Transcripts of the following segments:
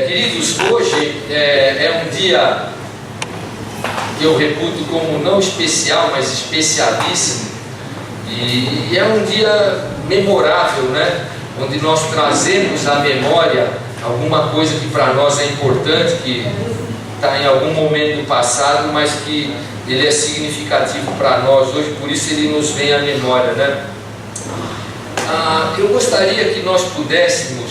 Queridos, hoje é um dia que eu reputo como não especial, mas especialíssimo, e é um dia memorável, né? Onde nós trazemos à memória alguma coisa que para nós é importante, que está em algum momento do passado, mas que ele é significativo para nós hoje, por isso ele nos vem à memória, né? Eu gostaria que nós pudéssemos,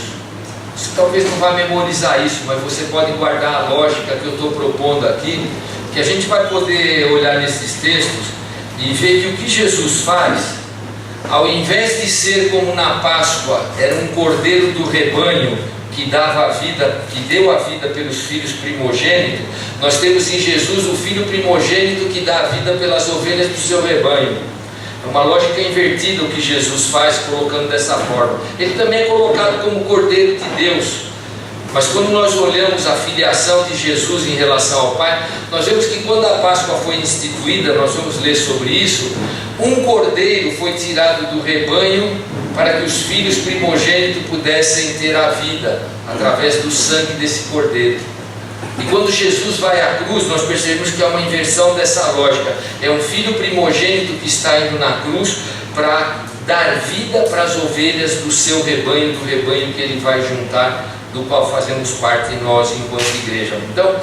você talvez não vá memorizar isso, mas você pode guardar a lógica que eu estou propondo aqui, que a gente vai poder olhar nesses textos e ver que o que Jesus faz, ao invés de ser como na Páscoa, era um cordeiro do rebanho que dava a vida, que deu a vida pelos filhos primogênitos, nós temos em Jesus o filho primogênito que dá a vida pelas ovelhas do seu rebanho. É uma lógica invertida o que Jesus faz, colocando dessa forma. Ele também é colocado como Cordeiro de Deus, mas quando nós olhamos a filiação de Jesus em relação ao Pai, nós vemos que quando a Páscoa foi instituída, nós vamos ler sobre isso, um cordeiro foi tirado do rebanho para que os filhos primogênitos pudessem ter a vida através do sangue desse cordeiro. E quando Jesus vai à cruz, nós percebemos que é uma inversão dessa lógica. É um filho primogênito que está indo na cruz para dar vida para as ovelhas do seu rebanho, do rebanho que ele vai juntar, do qual fazemos parte nós enquanto igreja. Então,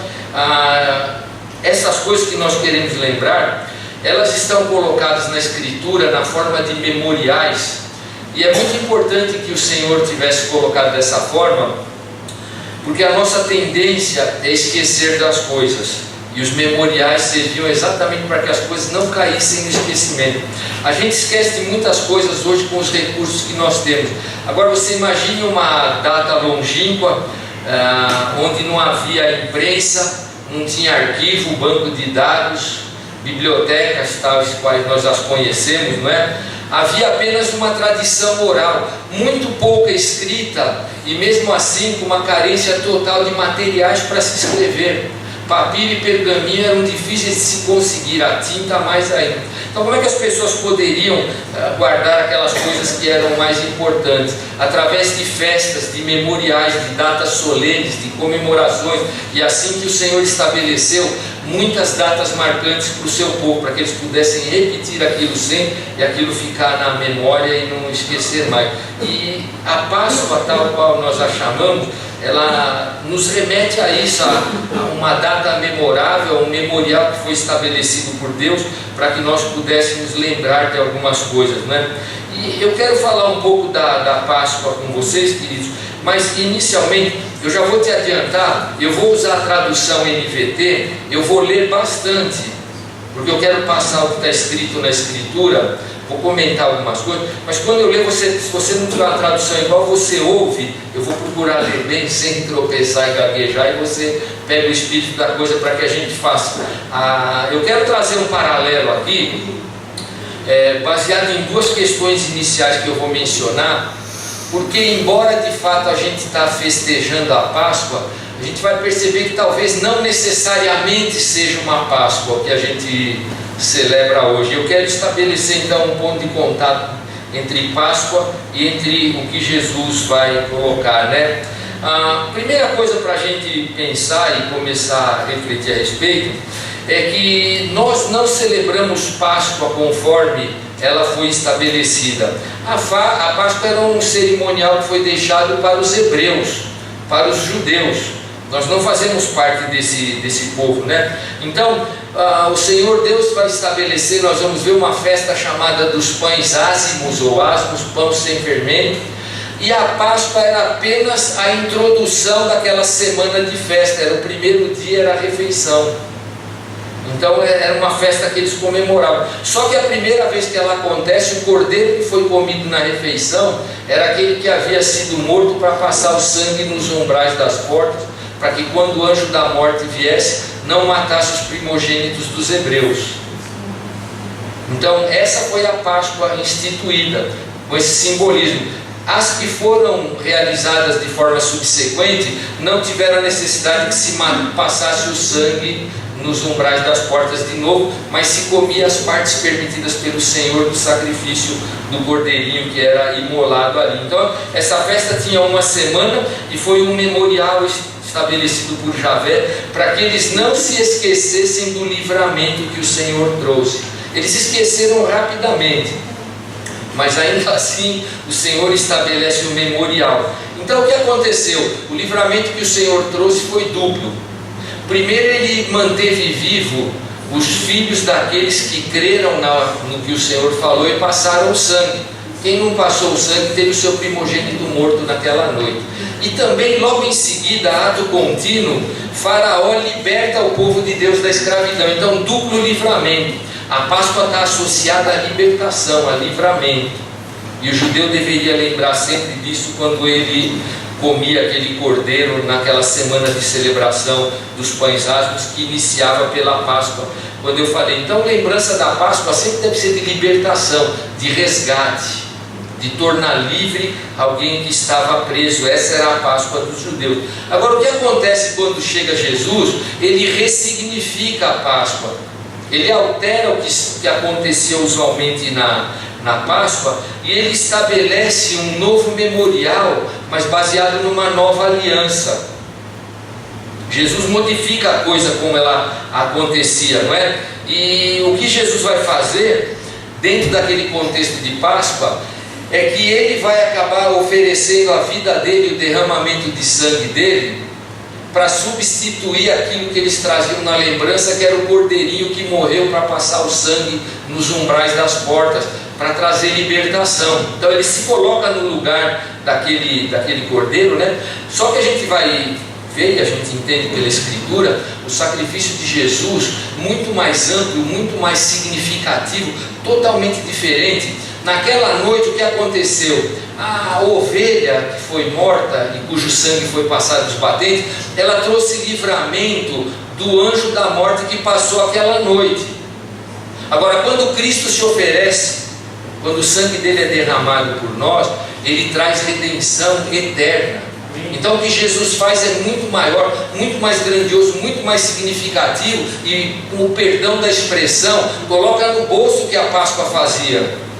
essas coisas que nós queremos lembrar, elas estão colocadas na Escritura na forma de memoriais, e é muito importante que o Senhor tivesse colocado dessa forma, porque a nossa tendência é esquecer das coisas, e os memoriais serviam exatamente para que as coisas não caíssem no esquecimento. A gente esquece de muitas coisas hoje com os recursos que nós temos. Agora você imagine uma data longínqua, onde não havia imprensa, não tinha arquivo, banco de dados, bibliotecas tais quais nós as conhecemos, não é? Havia apenas uma tradição oral, muito pouca escrita, e mesmo assim com uma carência total de materiais para se escrever. Papiro e pergaminho eram difíceis de se conseguir, a tinta mais ainda. Então como é que as pessoas poderiam guardar aquelas coisas que eram mais importantes? Através de festas, de memoriais, de datas solenes, de comemorações, e assim que o Senhor estabeleceu muitas datas marcantes para o seu povo, para que eles pudessem repetir aquilo sempre, e aquilo ficar na memória e não esquecer mais. E a Páscoa, tal qual nós a chamamos, ela nos remete a isso, a uma data memorável, um memorial que foi estabelecido por Deus, para que nós pudéssemos lembrar de algumas coisas, né? E eu quero falar um pouco da Páscoa com vocês, queridos, mas inicialmente, eu já vou te adiantar, eu vou usar a tradução NVT, eu vou ler bastante, porque eu quero passar o que está escrito na Escritura, vou comentar algumas coisas, mas quando eu ler, se você não tiver uma tradução igual, você ouve, eu vou procurar ler bem, sem tropeçar e gaguejar, e você pega o espírito da coisa para que a gente faça. Eu quero trazer um paralelo aqui, baseado em duas questões iniciais que eu vou mencionar, porque embora de fato a gente está festejando a Páscoa, a gente vai perceber que talvez não necessariamente seja uma Páscoa que a gente celebra hoje. Eu quero estabelecer então um ponto de contato entre Páscoa e entre o que Jesus vai colocar, né? A primeira coisa para a gente pensar e começar a refletir a respeito é que nós não celebramos Páscoa conforme ela foi estabelecida. A Páscoa era um cerimonial que foi deixado para os hebreus, para os judeus. Nós não fazemos parte desse povo, né? Então, o Senhor Deus vai estabelecer, nós vamos ver uma festa chamada dos pães ázimos ou asmos, pão sem fermento, e a Páscoa era apenas a introdução daquela semana de festa, era o primeiro dia, era a refeição. Então era uma festa que eles comemoravam. Só que a primeira vez que ela acontece, o cordeiro que foi comido na refeição era aquele que havia sido morto para passar o sangue nos umbrais das portas, para que quando o anjo da morte viesse, não matasse os primogênitos dos hebreus. Então essa foi a Páscoa instituída, com esse simbolismo. As que foram realizadas de forma subsequente não tiveram a necessidade que se passasse o sangue nos umbrais das portas de novo, mas se comia as partes permitidas pelo Senhor do sacrifício do cordeirinho que era imolado ali. Então essa festa tinha uma semana e foi um memorial estabelecido por Javé para que eles não se esquecessem do livramento que o Senhor trouxe. Eles esqueceram rapidamente, mas ainda assim o Senhor estabelece um memorial. Então o que aconteceu? O livramento que o Senhor trouxe foi duplo. Primeiro, ele manteve vivo os filhos daqueles que creram no que o Senhor falou e passaram o sangue. Quem não passou o sangue teve o seu primogênito morto naquela noite. E também, logo em seguida, ato contínuo, Faraó liberta o povo de Deus da escravidão. Então, duplo livramento. A Páscoa está associada à libertação, a livramento. E o judeu deveria lembrar sempre disso quando ele comia aquele cordeiro naquela semana de celebração dos pães asmos que iniciava pela Páscoa. Quando eu falei, então lembrança da Páscoa sempre deve ser de libertação, de resgate, de tornar livre alguém que estava preso. Essa era a Páscoa dos judeus. Agora, o que acontece quando chega Jesus? Ele ressignifica a Páscoa, ele altera o que acontecia usualmente na Páscoa, e ele estabelece um novo memorial, mas baseado numa nova aliança. Jesus modifica a coisa como ela acontecia, não é? E o que Jesus vai fazer dentro daquele contexto de Páscoa é que ele vai acabar oferecendo a vida dele, o derramamento de sangue dele, para substituir aquilo que eles traziam na lembrança, que era o cordeirinho que morreu para passar o sangue nos umbrais das portas, para trazer libertação. Então ele se coloca no lugar daquele cordeiro, né? Só que a gente vai ver, e a gente entende pela Escritura, o sacrifício de Jesus muito mais amplo, muito mais significativo, totalmente diferente. Naquela noite, o que aconteceu? A ovelha que foi morta e cujo sangue foi passado dos batentes, ela trouxe livramento do anjo da morte que passou aquela noite. Agora, quando Cristo se oferece, quando o sangue dele é derramado por nós, ele traz redenção eterna. Então o que Jesus faz é muito maior, muito mais grandioso, muito mais significativo, e com o perdão da expressão, coloca no bolso o que a Páscoa fazia.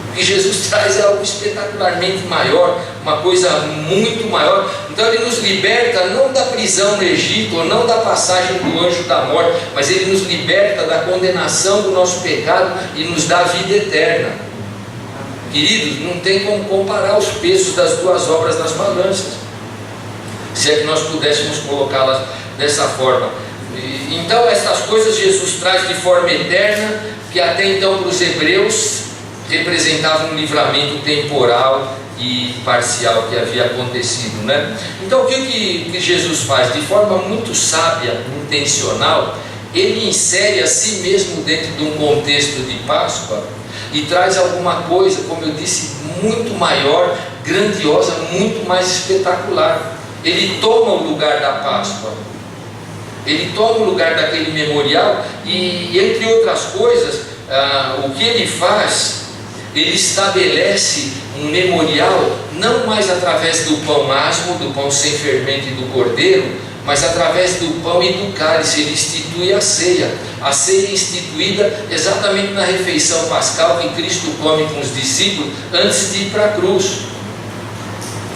O que Jesus traz é algo espetacularmente maior, uma coisa muito maior. Então ele nos liberta não da prisão no Egito, ou não da passagem do anjo da morte, mas ele nos liberta da condenação do nosso pecado e nos dá vida eterna. Queridos, não tem como comparar os pesos das duas obras nas balanças, se é que nós pudéssemos colocá-las dessa forma. Então essas coisas Jesus traz de forma eterna, que até então para os hebreus representava um livramento temporal e parcial que havia acontecido, né? Então o que Jesus faz? De forma muito sábia, intencional, ele insere a si mesmo dentro de um contexto de Páscoa e traz alguma coisa, como eu disse, muito maior, grandiosa, muito mais espetacular. Ele toma o lugar da Páscoa, ele toma o lugar daquele memorial e entre outras coisas, o que ele faz? Ele estabelece um memorial não mais através do pão asmo, do pão sem fermento e do cordeiro, mas através do pão e do cálice. Ele institui a ceia. A ceia é instituída exatamente na refeição pascal que Cristo come com os discípulos antes de ir para a cruz.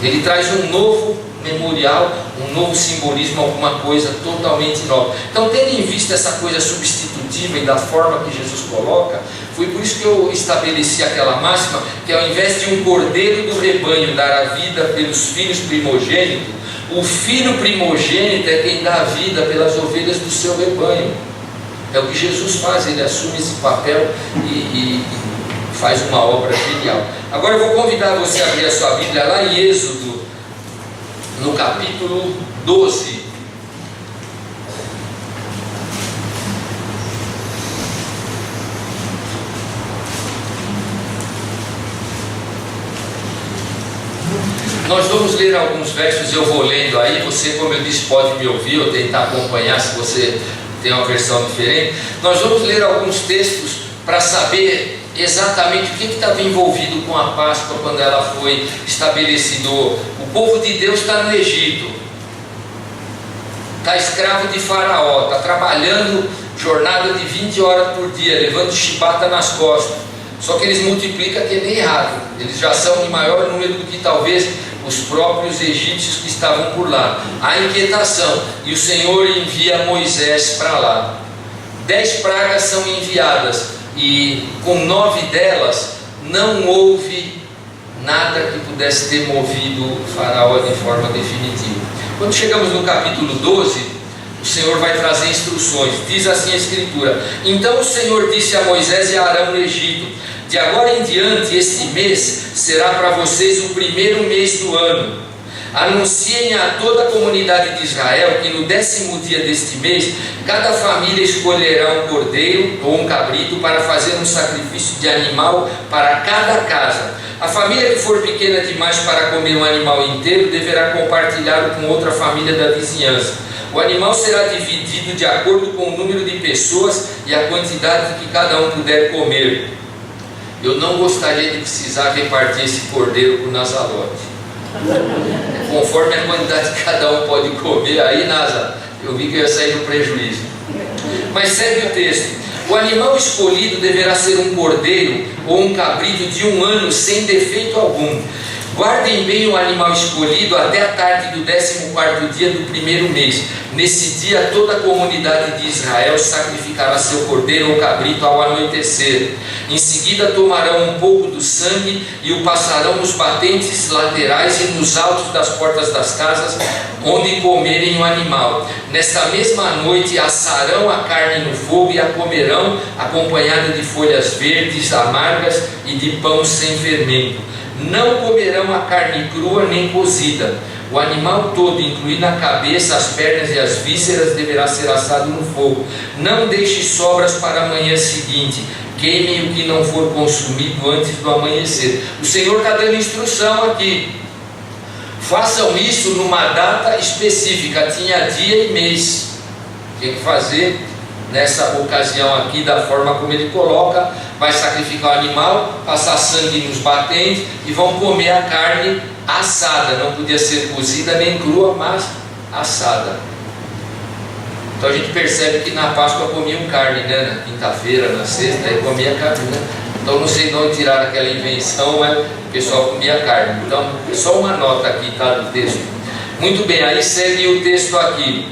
Ele traz um novo memorial, um novo simbolismo, alguma coisa totalmente nova. Então, tendo em vista essa coisa substitutiva e da forma que Jesus coloca, foi por isso que eu estabeleci aquela máxima, que ao invés de um cordeiro do rebanho dar a vida pelos filhos primogênitos, o filho primogênito é quem dá a vida pelas ovelhas do seu rebanho. É o que Jesus faz, ele assume esse papel e faz uma obra genial. Agora eu vou convidar você a abrir a sua Bíblia lá em Êxodo, no capítulo 12. Nós vamos ler alguns versos, eu vou lendo aí, você, como eu disse, pode me ouvir ou tentar acompanhar se você tem uma versão diferente. Nós vamos ler alguns textos para saber exatamente o que estava envolvido com a Páscoa quando ela foi estabelecida. O povo de Deus está no Egito, está escravo de Faraó, está trabalhando jornada de 20 horas por dia, levando chibata nas costas. Só que eles multiplicam que é meio errado. Eles já são em maior número do que talvez os próprios egípcios que estavam por lá. Há inquietação, e o Senhor envia Moisés para lá. 10 pragas são enviadas, e com 9 delas não houve nada que pudesse ter movido o Faraó de forma definitiva. Quando chegamos no capítulo 12, o Senhor vai trazer instruções. Diz assim a Escritura: então o Senhor disse a Moisés e a Arão no Egito: de agora em diante este mês será para vocês o primeiro mês do ano. Anunciem a toda a comunidade de Israel que no 10º dia deste mês cada família escolherá um cordeiro ou um cabrito para fazer um sacrifício de animal para cada casa. A família que for pequena demais para comer um animal inteiro deverá compartilhá-lo com outra família da vizinhança. O animal será dividido de acordo com o número de pessoas e a quantidade que cada um puder comer. Eu não gostaria de precisar repartir esse cordeiro com o Nazarote. Conforme a quantidade que cada um pode comer, aí Nasa, eu vi que eu ia sair no prejuízo. Mas segue o texto: o animal escolhido deverá ser um cordeiro ou um cabrito de 1 ano sem defeito algum. Guardem bem o animal escolhido até a tarde do 14º dia do primeiro mês. Nesse dia toda a comunidade de Israel sacrificará seu cordeiro ou cabrito ao anoitecer. Em seguida tomarão um pouco do sangue e o passarão nos batentes laterais e nos altos das portas das casas onde comerem o animal. Nesta mesma noite assarão a carne no fogo e a comerão acompanhada de folhas verdes amargas e de pão sem fermento. Não comerão a carne crua nem cozida. O animal todo, incluindo a cabeça, as pernas e as vísceras, deverá ser assado no fogo. Não deixe sobras para a manhã seguinte. Queimem o que não for consumido antes do amanhecer. O Senhor está dando instrução aqui. Façam isso numa data específica. Tinha dia e mês. Tem que fazer nessa ocasião aqui, da forma como ele coloca. Vai sacrificar o animal, passar sangue nos batentes e vão comer a carne assada. Não podia ser cozida nem crua, mas assada. Então a gente percebe que na Páscoa comiam carne, né? Na quinta-feira, na sexta, aí comia carne, né? Então não sei de onde tiraram aquela invenção, mas o pessoal comia carne. Então só uma nota aqui, tá, do texto. Muito bem, aí segue o texto aqui,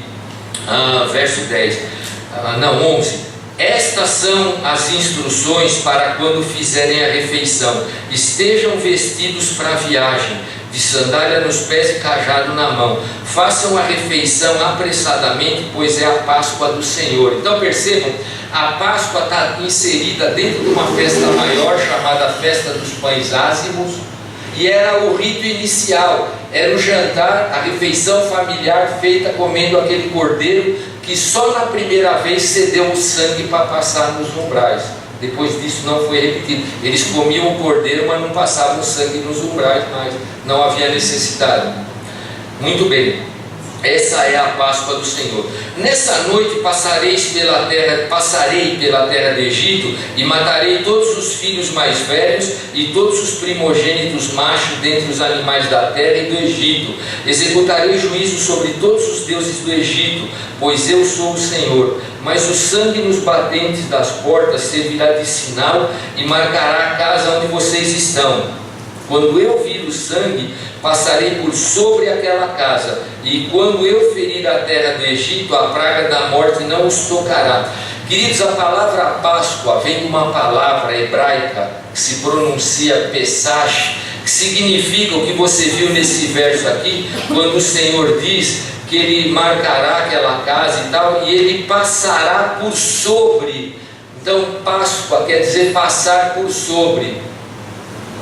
verso 10, 11. Estas são as instruções para quando fizerem a refeição. Estejam vestidos para a viagem, de sandália nos pés e cajado na mão. Façam a refeição apressadamente, pois é a Páscoa do Senhor. Então percebam, a Páscoa está inserida dentro de uma festa maior, chamada Festa dos Pães Ázimos, e era o rito inicial, era o jantar, a refeição familiar feita comendo aquele cordeiro que só na primeira vez cedeu o sangue para passar nos umbrais. Depois disso não foi repetido. Eles comiam o cordeiro, mas não passavam o sangue nos umbrais, mas não havia necessidade. Muito bem, essa é a Páscoa do Senhor. Nessa noite passarei pela terra do Egito e matarei todos os filhos mais velhos e todos os primogênitos machos dentre os animais da terra e do Egito. Executarei juízo sobre todos os deuses do Egito, pois eu sou o Senhor. Mas o sangue nos batentes das portas servirá de sinal e marcará a casa onde vocês estão. Quando eu vir o sangue, passarei por sobre aquela casa, e quando eu ferir a terra do Egito, a praga da morte não os tocará. Queridos, a palavra Páscoa vem de uma palavra hebraica que se pronuncia Pesach, que significa o que você viu nesse verso aqui, quando o Senhor diz que Ele marcará aquela casa e tal, e Ele passará por sobre. Então Páscoa quer dizer passar por sobre.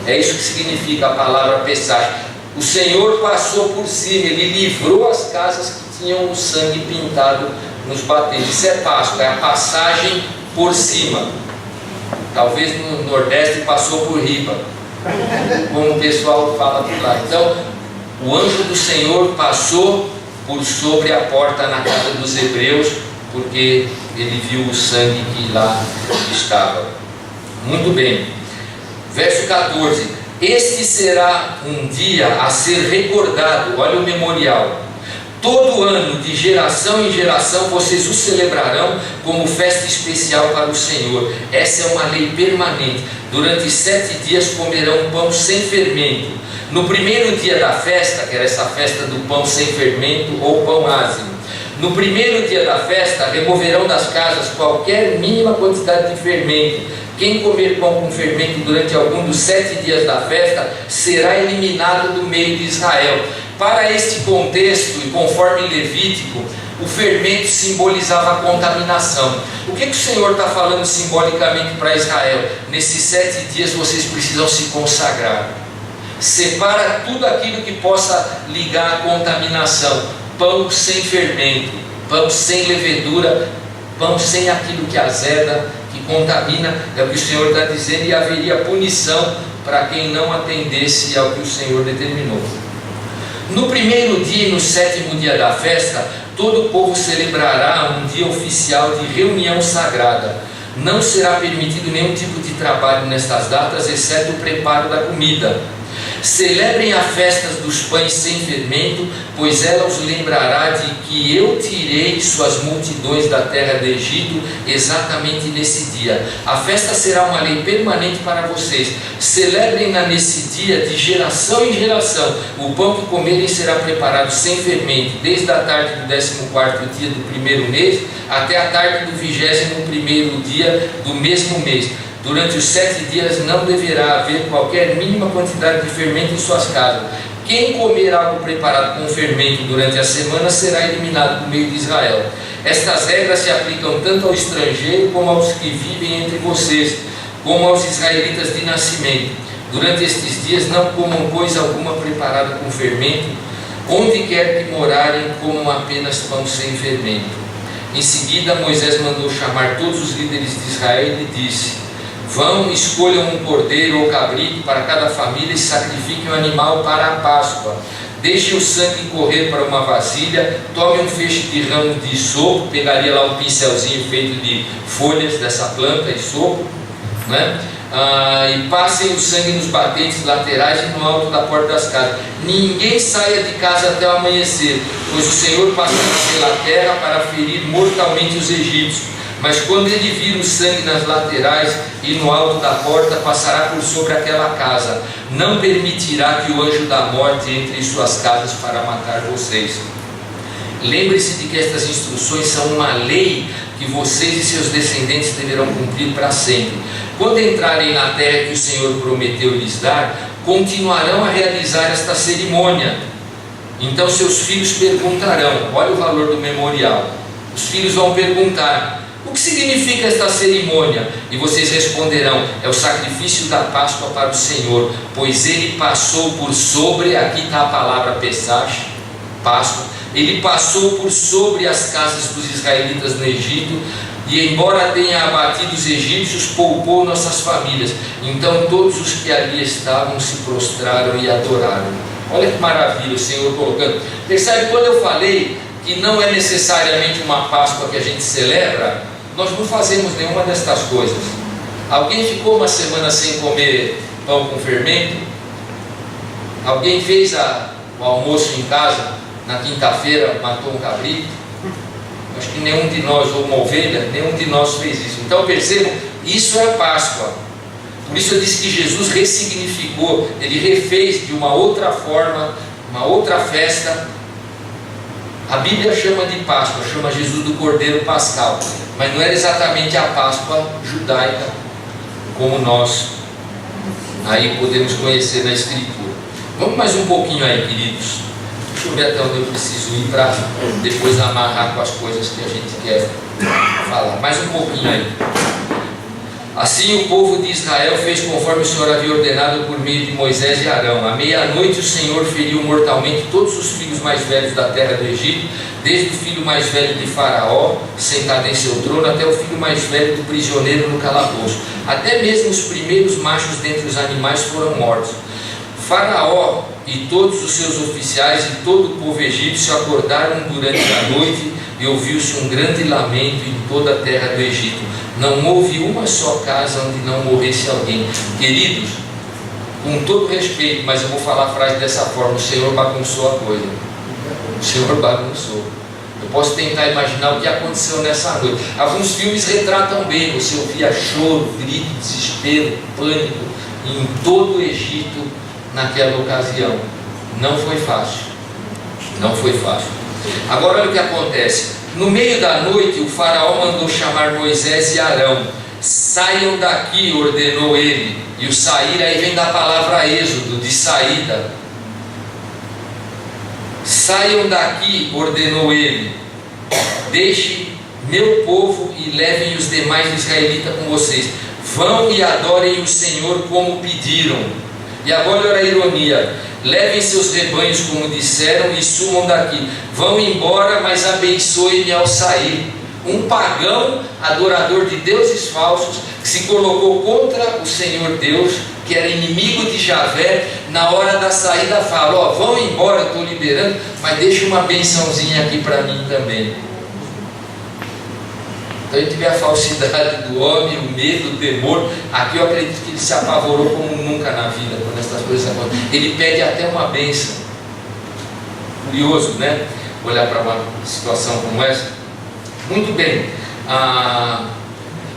É isso que significa a palavra Pesach. O Senhor passou por cima, Ele livrou as casas que tinham o sangue pintado nos batentes. Isso é Páscoa, é a passagem por cima. Talvez no Nordeste passou por riba, como o pessoal fala por lá. Então, o anjo do Senhor passou por sobre a porta na casa dos hebreus, porque ele viu o sangue que lá estava. Muito bem. Verso 14. Este será um dia a ser recordado, olha o memorial. Todo ano, de geração em geração vocês o celebrarão como festa especial para o Senhor. Essa é uma lei permanente. Durante 7 dias comerão pão sem fermento. No primeiro dia da festa, que era essa festa do pão sem fermento ou pão ázimo, no primeiro dia da festa removerão das casas qualquer mínima quantidade de fermento. Quem comer pão com fermento durante algum dos 7 dias da festa será eliminado do meio de Israel. Para este contexto, e conforme Levítico, o fermento simbolizava a contaminação. O que o Senhor está falando simbolicamente para Israel? Nesses 7 dias vocês precisam se consagrar. Separa tudo aquilo que possa ligar à contaminação. Pão sem fermento, pão sem levedura, pão sem aquilo que azeda, que contamina, é o que o Senhor está dizendo, e haveria punição para quem não atendesse ao que o Senhor determinou. No primeiro dia e no 7º dia da festa, todo o povo celebrará um dia oficial de reunião sagrada. Não será permitido nenhum tipo de trabalho nestas datas, exceto o preparo da comida. Celebrem as festas dos pães sem fermento, pois ela os lembrará de que eu tirei suas multidões da terra do Egito exatamente nesse dia. A festa será uma lei permanente para vocês. Celebrem-na nesse dia de geração em geração. O pão que comerem será preparado sem fermento, desde a tarde do 14º dia do primeiro mês até a tarde do 21º dia do mesmo mês. Durante os 7 dias não deverá haver qualquer mínima quantidade de fermento em suas casas. Quem comer algo preparado com fermento durante a semana será eliminado do meio de Israel. Estas regras se aplicam tanto ao estrangeiro como aos que vivem entre vocês, como aos israelitas de nascimento. Durante estes dias não comam coisa alguma preparada com fermento. Onde quer que morarem, comam apenas pão sem fermento. Em seguida Moisés mandou chamar todos os líderes de Israel e disse: vão, escolham um cordeiro ou cabrito para cada família e sacrifiquem um animal para a Páscoa. Deixem o sangue correr para uma vasilha, tome um feixe de ramo de isopo, pegaria lá um pincelzinho feito de folhas dessa planta, isopo, né? E passem o sangue nos batentes laterais e no alto da porta das casas. Ninguém saia de casa até o amanhecer, pois o Senhor passará pela terra para ferir mortalmente os egípcios. Mas quando ele vir o sangue nas laterais e no alto da porta, passará por sobre aquela casa. Não permitirá que o anjo da morte entre em suas casas para matar vocês. Lembre-se de que estas instruções são uma lei que vocês e seus descendentes deverão cumprir para sempre. Quando entrarem na terra que o Senhor prometeu lhes dar, continuarão a realizar esta cerimônia. Então seus filhos perguntarão, olha o valor do memorial. Os filhos vão perguntar: o que significa esta cerimônia? E vocês responderão: é o sacrifício da Páscoa para o Senhor, pois ele passou por sobre, aqui está a palavra Pesach, Páscoa, ele passou por sobre as casas dos israelitas no Egito, e embora tenha abatido os egípcios, poupou nossas famílias. Então todos os que ali estavam se prostraram e adoraram. Olha que maravilha o Senhor colocando. Percebe, quando eu falei que não é necessariamente uma Páscoa que a gente celebra, nós não fazemos nenhuma destas coisas. Alguém ficou uma semana sem comer pão com fermento? Alguém fez o almoço em casa na quinta-feira, matou um cabrito? Acho que nenhum de nós, ou uma ovelha, nenhum de nós fez isso. Então percebam, isso é a Páscoa. Por isso eu disse que Jesus ressignificou, ele refez de uma outra forma, uma outra festa. A Bíblia chama de Páscoa, chama Jesus do Cordeiro Pascal, mas não era exatamente a Páscoa judaica como nós aí podemos conhecer na Escritura. Vamos mais um pouquinho aí, queridos. Deixa eu ver até onde eu preciso ir para depois amarrar com as coisas que a gente quer falar. Mais um pouquinho aí. Assim o povo de Israel fez conforme o Senhor havia ordenado por meio de Moisés e Arão. À meia-noite o Senhor feriu mortalmente todos os filhos mais velhos da terra do Egito, desde o filho mais velho de Faraó, sentado em seu trono, até o filho mais velho do prisioneiro no calabouço. Até mesmo os primeiros machos dentre os animais foram mortos. Faraó e todos os seus oficiais e todo o povo egípcio acordaram durante a noite e ouviu-se um grande lamento em toda a terra do Egito. Não houve uma só casa onde não morresse alguém. Queridos, com todo respeito, mas eu vou falar a frase dessa forma: o Senhor bagunçou a coisa. O Senhor bagunçou. Eu posso tentar imaginar o que aconteceu nessa noite. Alguns filmes retratam bem, você ouvia choro, grito, desespero, pânico em todo o Egito naquela ocasião. Não foi fácil. Não foi fácil. Agora olha o que acontece. No meio da noite o faraó mandou chamar Moisés e Arão. Saiam daqui, ordenou ele. E o sair aí vem da palavra êxodo, de saída. Saiam daqui, ordenou ele. Deixe meu povo e levem os demais israelitas com vocês. Vão e adorem o Senhor como pediram. E agora olha a ironia. Levem seus rebanhos como disseram e sumam daqui. Vão embora, mas abençoem-me ao sair. Um pagão, adorador de deuses falsos, que se colocou contra o Senhor Deus, que era inimigo de Javé, na hora da saída fala: ó, vão embora, estou liberando, mas deixa uma bençãozinha aqui para mim também. Então a gente vê a falsidade do homem, o medo, o temor. Aqui eu acredito que ele se apavorou como nunca na vida quando essas coisas acontecem. Ele pede até uma bênção. Curioso, né? Olhar para uma situação como essa. Muito bem.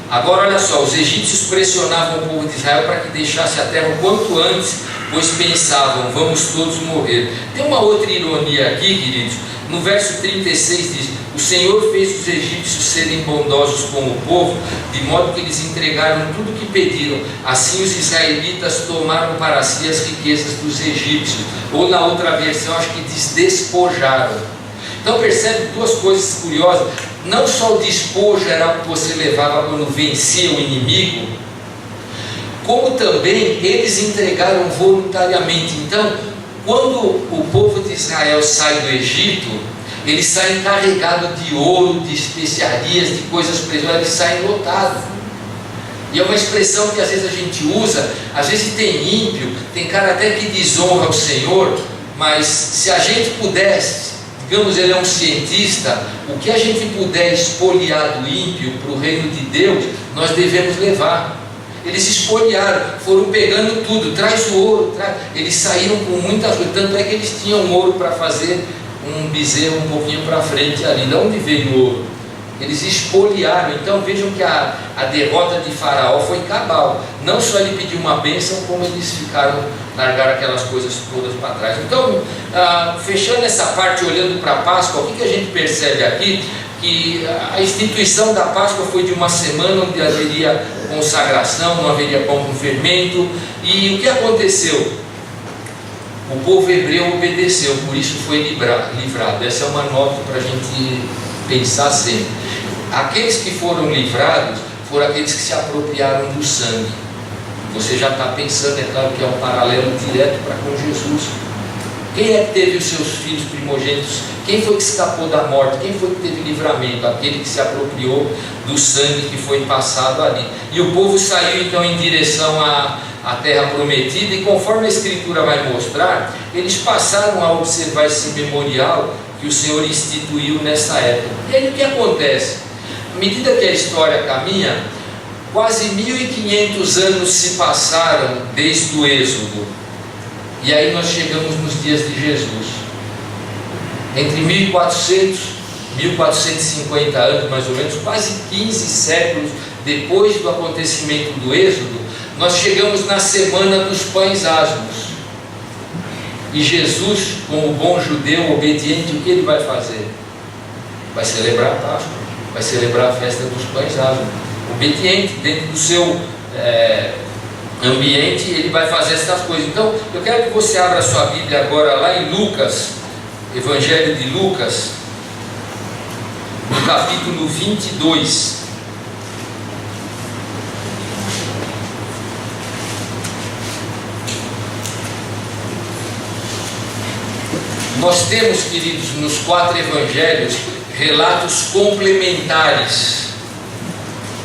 Agora olha só, os egípcios pressionavam o povo de Israel para que deixasse a terra o quanto antes, pois pensavam: vamos todos morrer. Tem uma outra ironia aqui, queridos. No verso 36 diz: o Senhor fez os egípcios serem bondosos com o povo, de modo que eles entregaram tudo o que pediram. Assim os israelitas tomaram para si as riquezas dos egípcios. Ou na outra versão, acho que diz despojaram. Então percebe duas coisas curiosas. Não só o despojo era o que você levava quando vencia o inimigo, como também eles entregaram voluntariamente. Então, quando o povo de Israel sai do Egito, eles saem carregados de ouro, de especiarias, de coisas preciosas, eles saem lotados. E é uma expressão que às vezes a gente usa, às vezes tem ímpio, tem cara até que desonra o Senhor, mas se a gente pudesse, digamos, ele é um cientista, o que a gente puder expoliar do ímpio para o reino de Deus, nós devemos levar. Eles expoliaram, foram pegando tudo, traz o ouro, eles saíram com muitas coisas, tanto é que eles tinham ouro para fazer um bezerro um pouquinho para frente ali. De onde veio o ouro? Eles expoliaram. Então vejam que a derrota de Faraó foi cabal. Não só ele pediu uma bênção, como eles largaram aquelas coisas todas para trás. Então, fechando essa parte, olhando para a Páscoa, o que a gente percebe aqui? Que a instituição da Páscoa foi de uma semana onde haveria consagração, não haveria pão com fermento. E o que aconteceu? O povo hebreu obedeceu, por isso foi livrado. Essa é uma nota para a gente pensar sempre. Aqueles que foram livrados foram aqueles que se apropriaram do sangue. Você já está pensando, é claro que é um paralelo direto para com Jesus. Quem é que teve os seus filhos primogênitos? Quem foi que escapou da morte? Quem foi que teve livramento? Aquele que se apropriou do sangue que foi passado ali. E o povo saiu então em direção à terra prometida, e conforme a Escritura vai mostrar, eles passaram a observar esse memorial que o Senhor instituiu nessa época. E aí o que acontece? À medida que a história caminha, quase 1500 anos se passaram desde o Êxodo. E aí nós chegamos nos dias de Jesus. Entre 1400 e 1450 anos, mais ou menos, quase 15 séculos depois do acontecimento do Êxodo, nós chegamos na Semana dos Pães Asmos. E Jesus, como bom judeu obediente, o que ele vai fazer? Vai celebrar a Páscoa, vai celebrar a festa dos Pães Asmos. Obediente, dentro do seu ambiente, ele vai fazer essas coisas. Então, eu quero que você abra a sua Bíblia agora lá em Lucas, Evangelho de Lucas, no capítulo 22. Nós temos, queridos, nos 4 evangelhos, relatos complementares,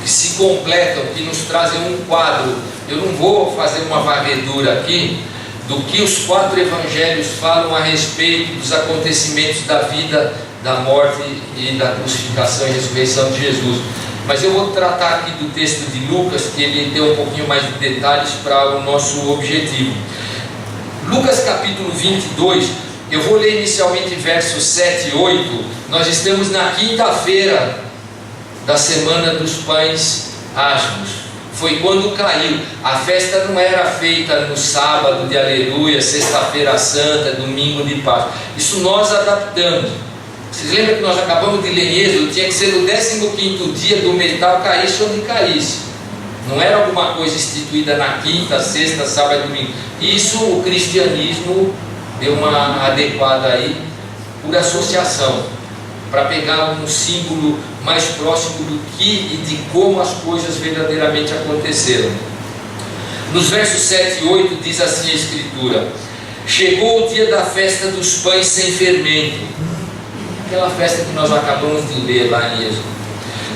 que se completam, que nos trazem um quadro. Eu não vou fazer uma varredura aqui do que os 4 evangelhos falam a respeito dos acontecimentos da vida, da morte e da crucificação e ressurreição de Jesus. Mas eu vou tratar aqui do texto de Lucas, que ele tem um pouquinho mais de detalhes para o nosso objetivo. Lucas capítulo 22, Eu vou ler inicialmente versos 7 e 8. Nós estamos na quinta-feira da semana dos pães asmos. Foi quando caiu. A festa não era feita no sábado de aleluia, sexta-feira santa, domingo de Páscoa. Isso nós adaptamos. Vocês lembram que nós acabamos de ler em Êxodo? Tinha que ser no 15º dia do metal, caísse onde caísse. Não era alguma coisa instituída na quinta, sexta, sábado e domingo. Isso o cristianismo deu uma adequada aí por associação, para pegar um símbolo mais próximo do que e de como as coisas verdadeiramente aconteceram. Nos versos 7 e 8 diz assim a Escritura: chegou o dia da festa dos pães sem fermento, aquela festa que nós acabamos de ler lá em Êxodo,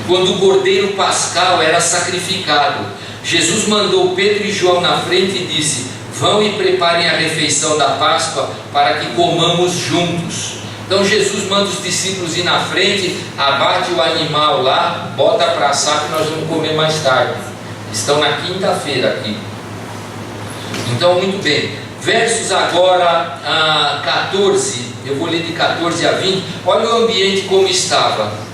quando o cordeiro pascal era sacrificado. Jesus mandou Pedro e João na frente e disse: vão e preparem a refeição da Páscoa para que comamos juntos. Então Jesus manda os discípulos ir na frente, abate o animal lá, bota para assar que nós vamos comer mais tarde. Estão na quinta-feira aqui. Então, muito bem. Versos agora 14, eu vou ler de 14 a 20. Olha o ambiente como estava.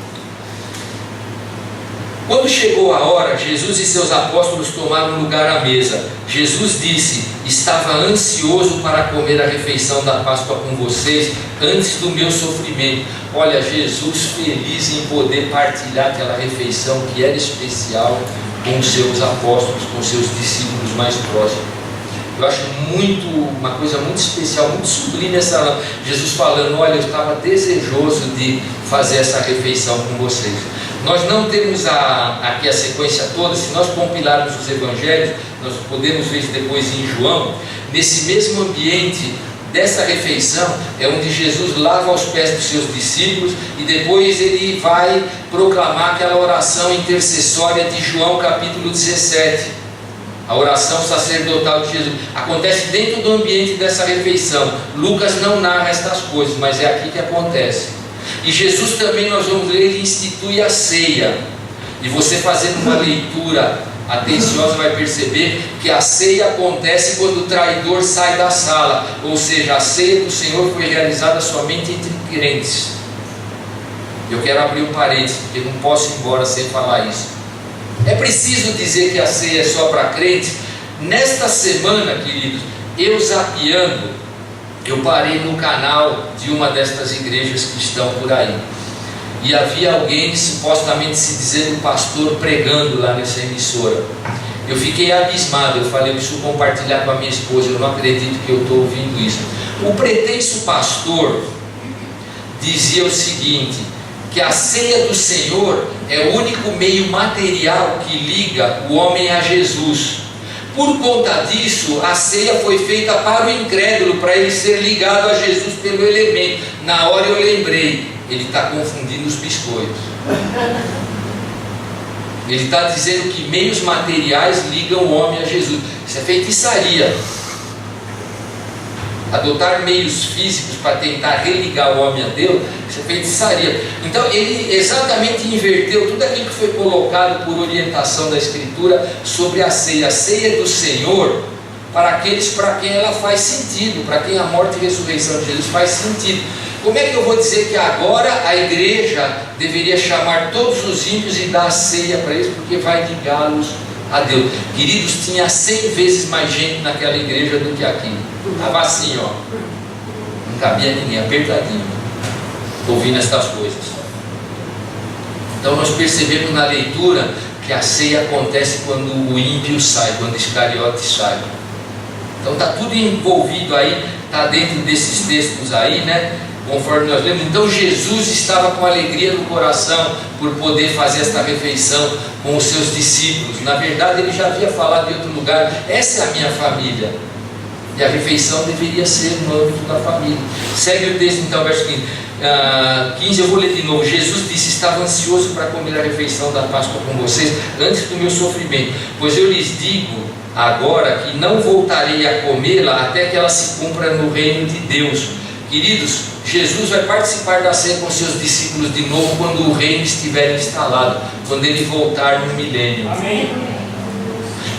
Quando chegou a hora, Jesus e seus apóstolos tomaram lugar à mesa. Jesus disse: estava ansioso para comer a refeição da Páscoa com vocês antes do meu sofrimento. Olha, Jesus feliz em poder partilhar aquela refeição que era especial com os seus apóstolos, com os seus discípulos mais próximos. Eu acho uma coisa muito especial, muito sublime essa Jesus falando: olha, eu estava desejoso de fazer essa refeição com vocês. Nós não temos aqui a sequência toda. Se nós compilarmos os evangelhos, nós podemos ver depois em João. Nesse mesmo ambiente dessa refeição é onde Jesus lava os pés dos seus discípulos e depois ele vai proclamar aquela oração intercessória de João capítulo 17, a oração sacerdotal de Jesus. Acontece dentro do ambiente dessa refeição. Lucas não narra estas coisas, mas é aqui que acontece. E Jesus também, nós vamos ler, ele institui a ceia. E você fazendo uma leitura atenciosa vai perceber que a ceia acontece quando o traidor sai da sala. Ou seja, a ceia do Senhor foi realizada somente entre crentes. Eu quero abrir um parênteses, porque não posso ir embora sem falar isso. É preciso dizer que a ceia é só para crentes? Nesta semana, queridos, eu zapeando, eu parei no canal de uma destas igrejas que estão por aí. E havia alguém supostamente se dizendo pastor pregando lá nessa emissora. Eu fiquei abismado, eu falei: eu preciso compartilhar com a minha esposa, eu não acredito que eu estou ouvindo isso. O pretenso pastor dizia o seguinte: que a ceia do Senhor é o único meio material que liga o homem a Jesus. Por conta disso, a ceia foi feita para o incrédulo, para ele ser ligado a Jesus pelo elemento. Na hora eu lembrei, ele está confundindo os biscoitos. Ele está dizendo que meios materiais ligam o homem a Jesus. Isso é feitiçaria. Adotar meios físicos para tentar religar o homem a Deus, isso é feitiçaria. Então ele exatamente inverteu tudo aquilo que foi colocado por orientação da Escritura sobre a ceia. A ceia do Senhor para aqueles para quem ela faz sentido, para quem a morte e a ressurreição de Jesus faz sentido. Como é que eu vou dizer que agora a igreja deveria chamar todos os ímpios e dar a ceia para eles, porque vai ligá-los a Deus? Queridos, tinha 100 vezes mais gente naquela igreja do que aqui. Estava assim, ó, não cabia ninguém, apertadinho, ouvindo estas coisas. Então nós percebemos na leitura que a ceia acontece quando o ímpio sai, quando o Iscariote sai. Então está tudo envolvido aí, está dentro desses textos aí, né? Conforme nós lemos. Então Jesus estava com alegria no coração por poder fazer esta refeição com os seus discípulos. Na verdade ele já havia falado em outro lugar: essa é a minha família. E a refeição deveria ser no âmbito da família. Segue o texto então, verso 15, eu vou ler de novo. Jesus disse: estava ansioso para comer a refeição da Páscoa com vocês antes do meu sofrimento, pois eu lhes digo agora que não voltarei a comê-la até que ela se cumpra no reino de Deus. Queridos, Jesus vai participar da ceia com seus discípulos de novo quando o reino estiver instalado, quando ele voltar no milênio. Amém.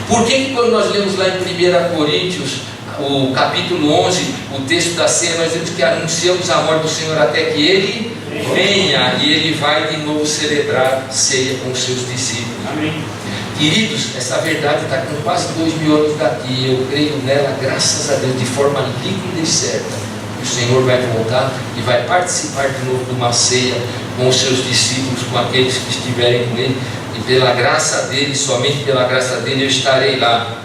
Por que quando nós lemos lá em 1 Coríntios, o capítulo 11, o texto da ceia, nós vemos que anunciamos a morte do Senhor até que Ele venha, e Ele vai de novo celebrar ceia com os seus discípulos. Amém. Queridos, essa verdade está com quase 2000 anos daqui. Eu creio nela, graças a Deus, de forma líquida e certa. O Senhor vai voltar e vai participar de novo de uma ceia com os seus discípulos, com aqueles que estiverem com Ele, e pela graça dele, somente pela graça dele, eu estarei lá.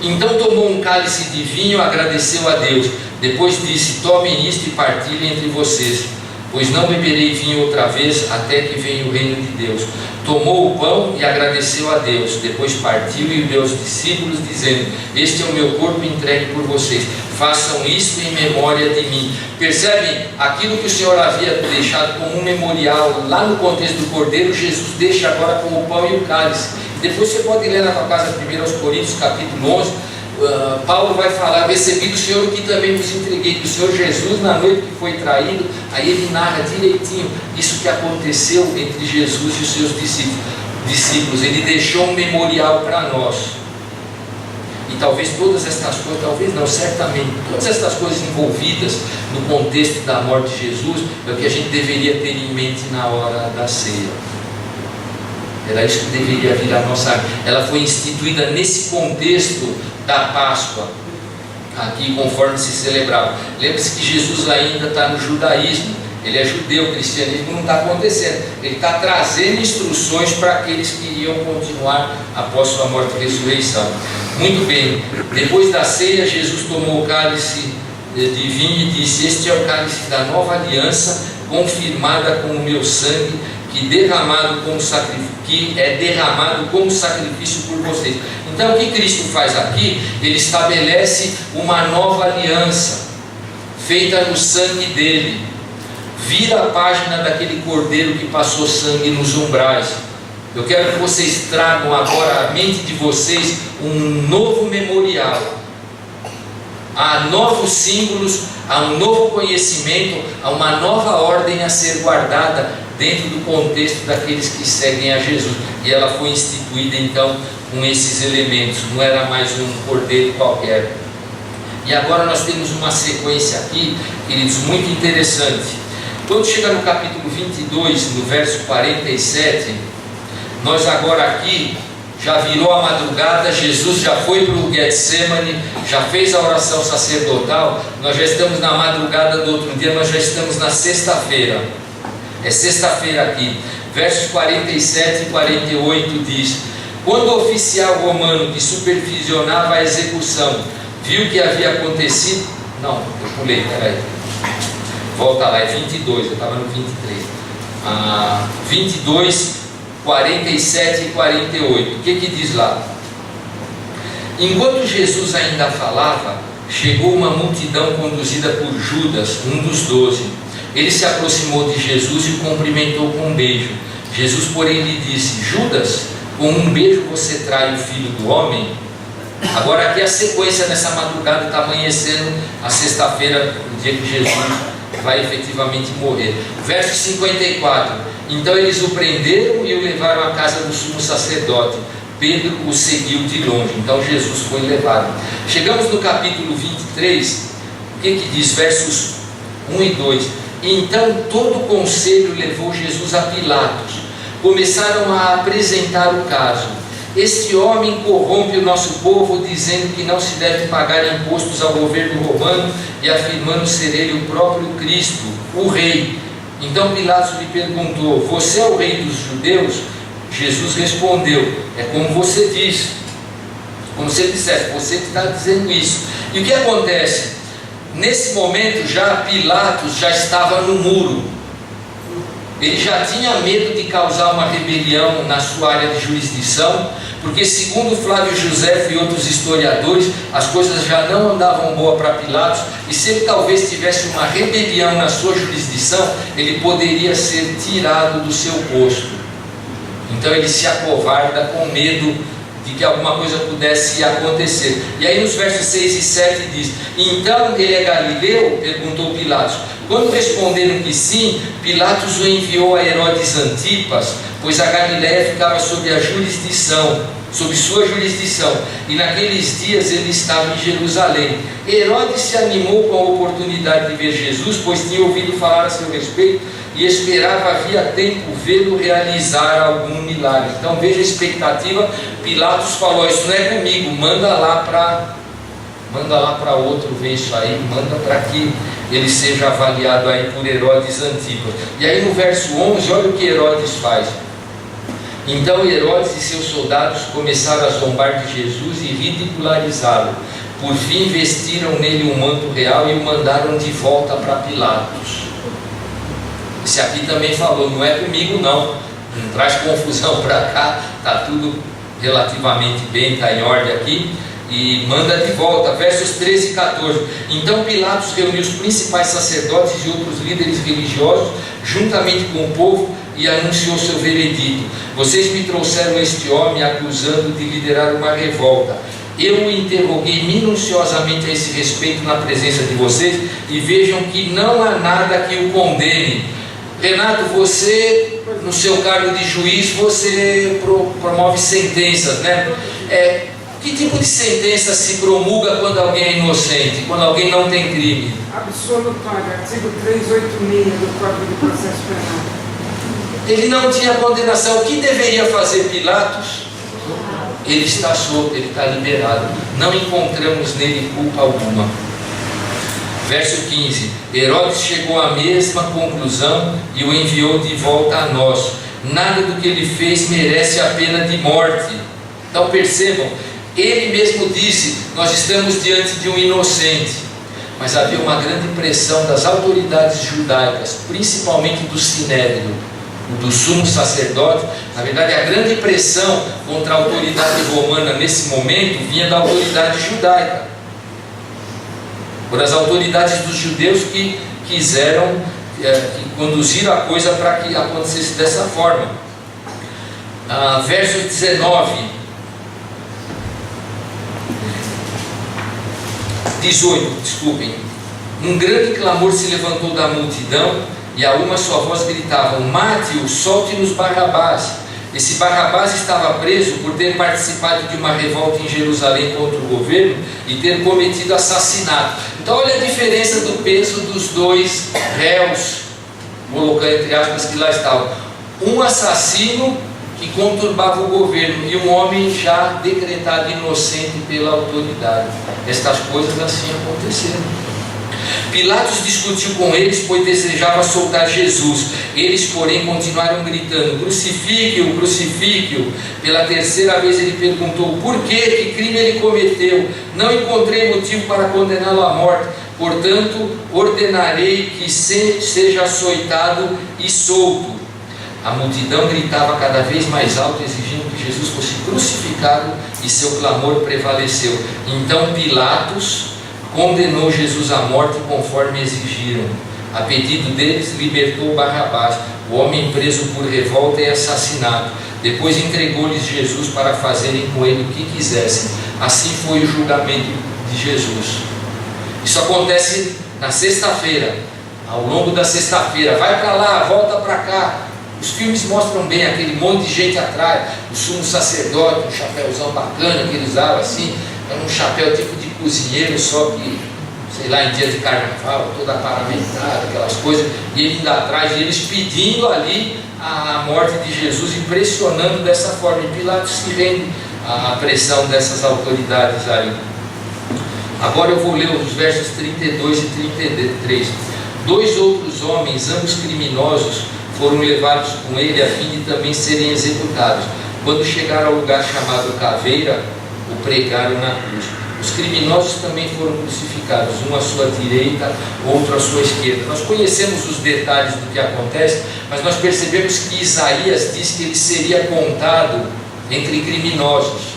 Então tomou um cálice de vinho, agradeceu a Deus, depois disse: tomem isto e partilhem entre vocês, pois não beberei vinho outra vez até que venha o reino de Deus. Tomou o pão e agradeceu a Deus, depois partiu e deu aos discípulos, dizendo: este é o meu corpo entregue por vocês, façam isto em memória de mim. Percebem? Aquilo que o Senhor havia deixado como um memorial lá no contexto do Cordeiro, Jesus deixa agora com o pão e o cálice. Depois você pode ler na tua casa 1 Coríntios capítulo 11, Paulo vai falar: recebi do Senhor o que também vos entreguei, do Senhor Jesus na noite que foi traído. Aí ele narra direitinho isso que aconteceu entre Jesus e os seus discípulos. Ele deixou um memorial para nós. E talvez todas estas coisas, talvez não, certamente, todas estas coisas envolvidas no contexto da morte de Jesus é o que a gente deveria ter em mente na hora da ceia. Era isso que deveria vir a nossa. Ela foi instituída nesse contexto da Páscoa, aqui conforme se celebrava. Lembre-se que Jesus ainda está no judaísmo, ele é judeu, o cristianismo não está acontecendo. Ele está trazendo instruções para aqueles que iriam continuar após sua morte e ressurreição. Muito bem, depois da ceia, Jesus tomou o cálice de vinho e disse: este é o cálice da nova aliança, confirmada com o meu sangue, que é derramado como sacrifício por vocês. Então o que Cristo faz aqui? Ele estabelece uma nova aliança, feita no sangue dele. Vira a página daquele cordeiro que passou sangue nos umbrais. Eu quero que vocês tragam agora à mente de vocês um novo memorial. Há novos símbolos, há um novo conhecimento, há uma nova ordem a ser guardada dentro do contexto daqueles que seguem a Jesus. E ela foi instituída então com esses elementos, não era mais um cordeiro qualquer. E agora nós temos uma sequência aqui, queridos, muito interessante. Quando chega no capítulo 22, no verso 47, nós agora aqui, já virou a madrugada, Jesus já foi para o Getsemane, já fez a oração sacerdotal, nós já estamos na madrugada do outro dia, nós já estamos na sexta-feira. É sexta-feira aqui. Versos 47 e 48 diz: quando o oficial romano que supervisionava a execução viu o que havia acontecido. Não, eu pulei, peraí. Volta lá, é 22, eu estava no 23. 22, 47 e 48. O que diz lá? Enquanto Jesus ainda falava, chegou uma multidão conduzida por Judas, um dos 12. Ele se aproximou de Jesus e o cumprimentou com um beijo. Jesus, porém, lhe disse: Judas, com um beijo você trai o Filho do Homem? Agora aqui a sequência nessa madrugada, está amanhecendo a sexta-feira, o dia que Jesus vai efetivamente morrer. Verso 54: então eles o prenderam e o levaram à casa do sumo sacerdote. Pedro o seguiu de longe. Então Jesus foi levado. Chegamos no capítulo 23. O que diz? Versos 1 e 2. Então todo o conselho levou Jesus a Pilatos. Começaram a apresentar o caso. Este homem corrompe o nosso povo, dizendo que não se deve pagar impostos ao governo romano e afirmando ser ele o próprio Cristo, o rei. Então Pilatos lhe perguntou: você é o rei dos judeus? Jesus respondeu: é como você diz. Como se ele dissesse: você que está dizendo isso. E o que acontece? Nesse momento já Pilatos já estava no muro. Ele já tinha medo de causar uma rebelião na sua área de jurisdição, porque segundo Flávio José e outros historiadores, as coisas já não andavam boa para Pilatos, e se ele talvez tivesse uma rebelião na sua jurisdição, ele poderia ser tirado do seu posto. Então ele se acovarda com medo de que alguma coisa pudesse acontecer. E aí nos versos 6 e 7 diz: então ele é galileu? Perguntou Pilatos. Quando responderam que sim, Pilatos o enviou a Herodes Antipas, pois a Galiléia ficava sob a jurisdição sob sua jurisdição, e naqueles dias ele estava em Jerusalém. Herodes se animou com a oportunidade de ver Jesus, pois tinha ouvido falar a seu respeito e esperava havia tempo vê-lo realizar algum milagre. Então veja a expectativa. Pilatos falou: isso não é comigo, manda lá para outro ver isso aí, manda para que ele seja avaliado aí por Herodes Antipas. E aí no verso 11, olha o que Herodes faz. Então Herodes e seus soldados começaram a zombar de Jesus e ridicularizá-lo. Por fim vestiram nele um manto real e o mandaram de volta para Pilatos. Esse aqui também falou: não é comigo não traz confusão para cá, está tudo relativamente bem, está em ordem aqui. E manda de volta, versos 13 e 14. Então Pilatos reuniu os principais sacerdotes e outros líderes religiosos juntamente com o povo e anunciou seu veredito: vocês me trouxeram este homem acusando de liderar uma revolta. Eu o interroguei minuciosamente a esse respeito na presença de vocês, e vejam que não há nada que o condene. Renato, você, no seu cargo de juiz, você promove sentenças, né? Que tipo de sentença se promulga quando alguém é inocente, quando alguém não tem crime? Absolutória, artigo 386 do Código de Processo Penal. Ele não tinha condenação. O que deveria fazer Pilatos? Ele está solto, ele está liberado. Não encontramos nele culpa alguma. Verso 15. Herodes chegou à mesma conclusão e o enviou de volta a nós. Nada do que ele fez merece a pena de morte. Então percebam, ele mesmo disse: nós estamos diante de um inocente. Mas havia uma grande pressão das autoridades judaicas, principalmente do Sinédrio, do sumo sacerdote. Na verdade, a grande pressão contra a autoridade romana nesse momento vinha da autoridade judaica, por as autoridades dos judeus que quiseram que conduziram a coisa para que acontecesse dessa forma. Verso 18, desculpem. Um grande clamor se levantou da multidão, e a uma só voz gritavam: mate-o, solte-nos Barrabás. Esse Barrabás estava preso por ter participado de uma revolta em Jerusalém contra o governo e ter cometido assassinato. Então olha a diferença do peso dos dois réus, colocando entre aspas, que lá estavam. Um assassino que conturbava o governo e um homem já decretado inocente pela autoridade. Estas coisas assim aconteceram. Pilatos discutiu com eles, pois desejava soltar Jesus. Eles, porém, continuaram gritando: crucifique-o, crucifique-o. Pela terceira vez ele perguntou: por quê? Que crime ele cometeu? Não encontrei motivo para condená-lo à morte. Portanto, ordenarei que seja açoitado e solto. A multidão gritava cada vez mais alto, exigindo que Jesus fosse crucificado, e seu clamor prevaleceu. Então Pilatos condenou Jesus à morte conforme exigiram. A pedido deles, libertou Barrabás, o homem preso por revolta e assassinato. Depois entregou-lhes Jesus para fazerem com ele o que quisessem. Assim foi o julgamento de Jesus. Isso acontece na sexta-feira, ao longo da sexta-feira. Vai para lá, volta para cá. Os filmes mostram bem aquele monte de gente atrás, o sumo sacerdote, um chapéuzão bacana que ele usava assim, era um chapéu tipo de cozinheiro, só que, sei lá, em dia de carnaval, toda paramentado, aquelas coisas, e ele indo atrás, e eles pedindo ali a morte de Jesus, impressionando dessa forma. E Pilatos se rende à pressão dessas autoridades aí. Agora eu vou ler os versos 32 e 33. Dois outros homens, ambos criminosos, foram levados com ele a fim de também serem executados. Quando chegaram ao lugar chamado Caveira, o pregaram na cruz. Os criminosos também foram crucificados, um à sua direita, outro à sua esquerda. Nós conhecemos os detalhes do que acontece, mas nós percebemos que Isaías diz que ele seria contado entre criminosos,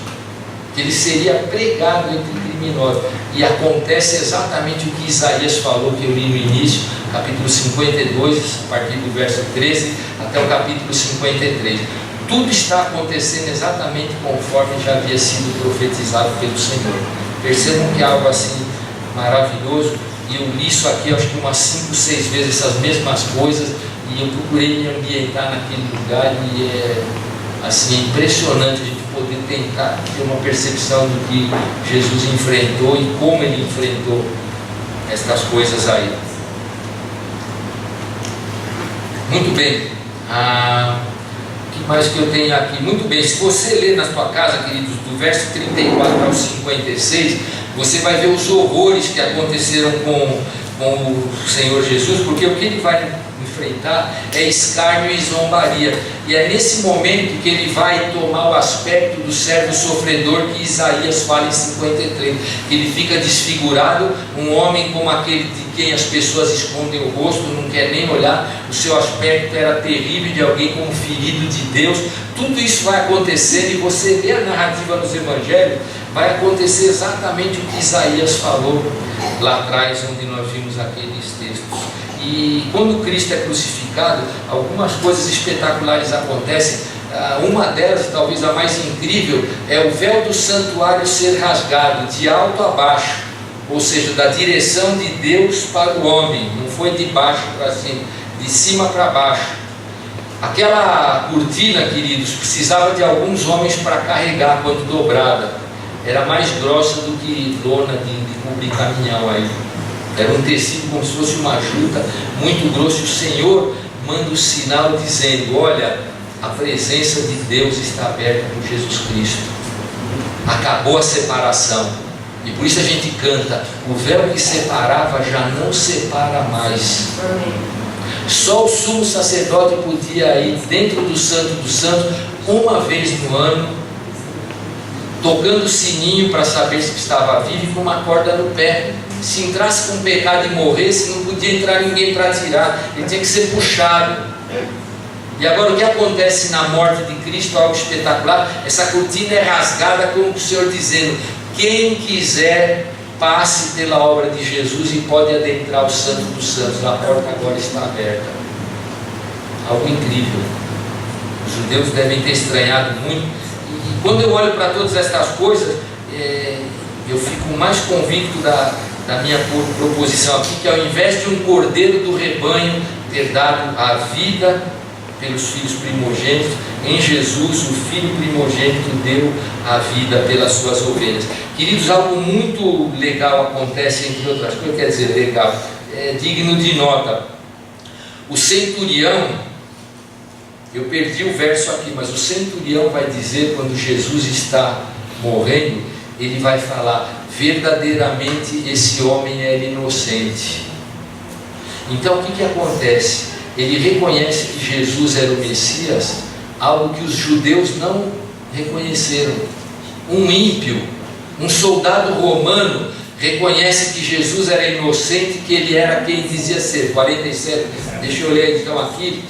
que ele seria pregado entre criminosos. E acontece exatamente o que Isaías falou, que eu li no início, capítulo 52, a partir do verso 13 até o capítulo 53. Tudo está acontecendo exatamente conforme já havia sido profetizado pelo Senhor. Percebam que é algo assim maravilhoso. E eu li isso aqui acho que umas 5, 6 vezes, essas mesmas coisas, e eu procurei me ambientar naquele lugar, e é assim, impressionante. A gente poder tentar ter uma percepção do que Jesus enfrentou e como ele enfrentou estas coisas aí. Muito bem. O que mais que eu tenho aqui? Muito bem, se você ler na sua casa, queridos, do verso 34 ao 56, você vai ver os horrores que aconteceram com o Senhor Jesus, porque o que ele vai enfrentar é escárnio e zombaria, e é nesse momento que ele vai tomar o aspecto do servo sofredor que Isaías fala em 53, que ele fica desfigurado, um homem como aquele de quem as pessoas escondem o rosto, não quer nem olhar, o seu aspecto era terrível, de alguém como ferido de Deus. Tudo isso vai acontecer, e você vê a narrativa nos evangelhos, vai acontecer exatamente o que Isaías falou lá atrás, onde nós vimos aqueles textos. E quando Cristo é crucificado, algumas coisas espetaculares acontecem. Uma delas, talvez a mais incrível, é o véu do santuário ser rasgado de alto a baixo, ou seja, da direção de Deus para o homem, não foi de baixo para cima, de cima para baixo. Aquela cortina, queridos, precisava de alguns homens para carregar quando dobrada, era mais grossa do que lona de cobrir caminhão aí. Era um tecido como se fosse uma juta, muito grosso, e o Senhor manda o sinal dizendo: olha, a presença de Deus está aberta por Jesus Cristo, acabou a separação, e por isso a gente canta: o véu que separava já não separa mais. Só o sumo sacerdote podia ir dentro do Santo dos Santos uma vez no ano, tocando o sininho para saber se estava vivo e com uma corda no pé. Se entrasse com pecado e morresse, não podia entrar ninguém para tirar, ele tinha que ser puxado. E agora o que acontece na morte de Cristo? Algo espetacular. Essa cortina é rasgada, como o Senhor dizendo: quem quiser, passe pela obra de Jesus e pode adentrar o Santo dos Santos. A porta agora está aberta. Algo incrível. Os judeus devem ter estranhado muito. E quando eu olho para todas estas coisas, eu fico mais convicto da minha proposição aqui, que ao invés de um cordeiro do rebanho ter dado a vida pelos filhos primogênitos, em Jesus o filho primogênito deu a vida pelas suas ovelhas. Queridos, algo muito legal acontece, entre outras coisas, quer dizer, legal, é digno de nota. O centurião, eu perdi o verso aqui, mas o centurião vai dizer, quando Jesus está morrendo, ele vai falar: verdadeiramente esse homem era inocente. Então o que acontece? Ele reconhece que Jesus era o Messias, algo que os judeus não reconheceram. Um ímpio, um soldado romano, reconhece que Jesus era inocente, que ele era quem dizia ser. 47, deixa eu ler então aqui.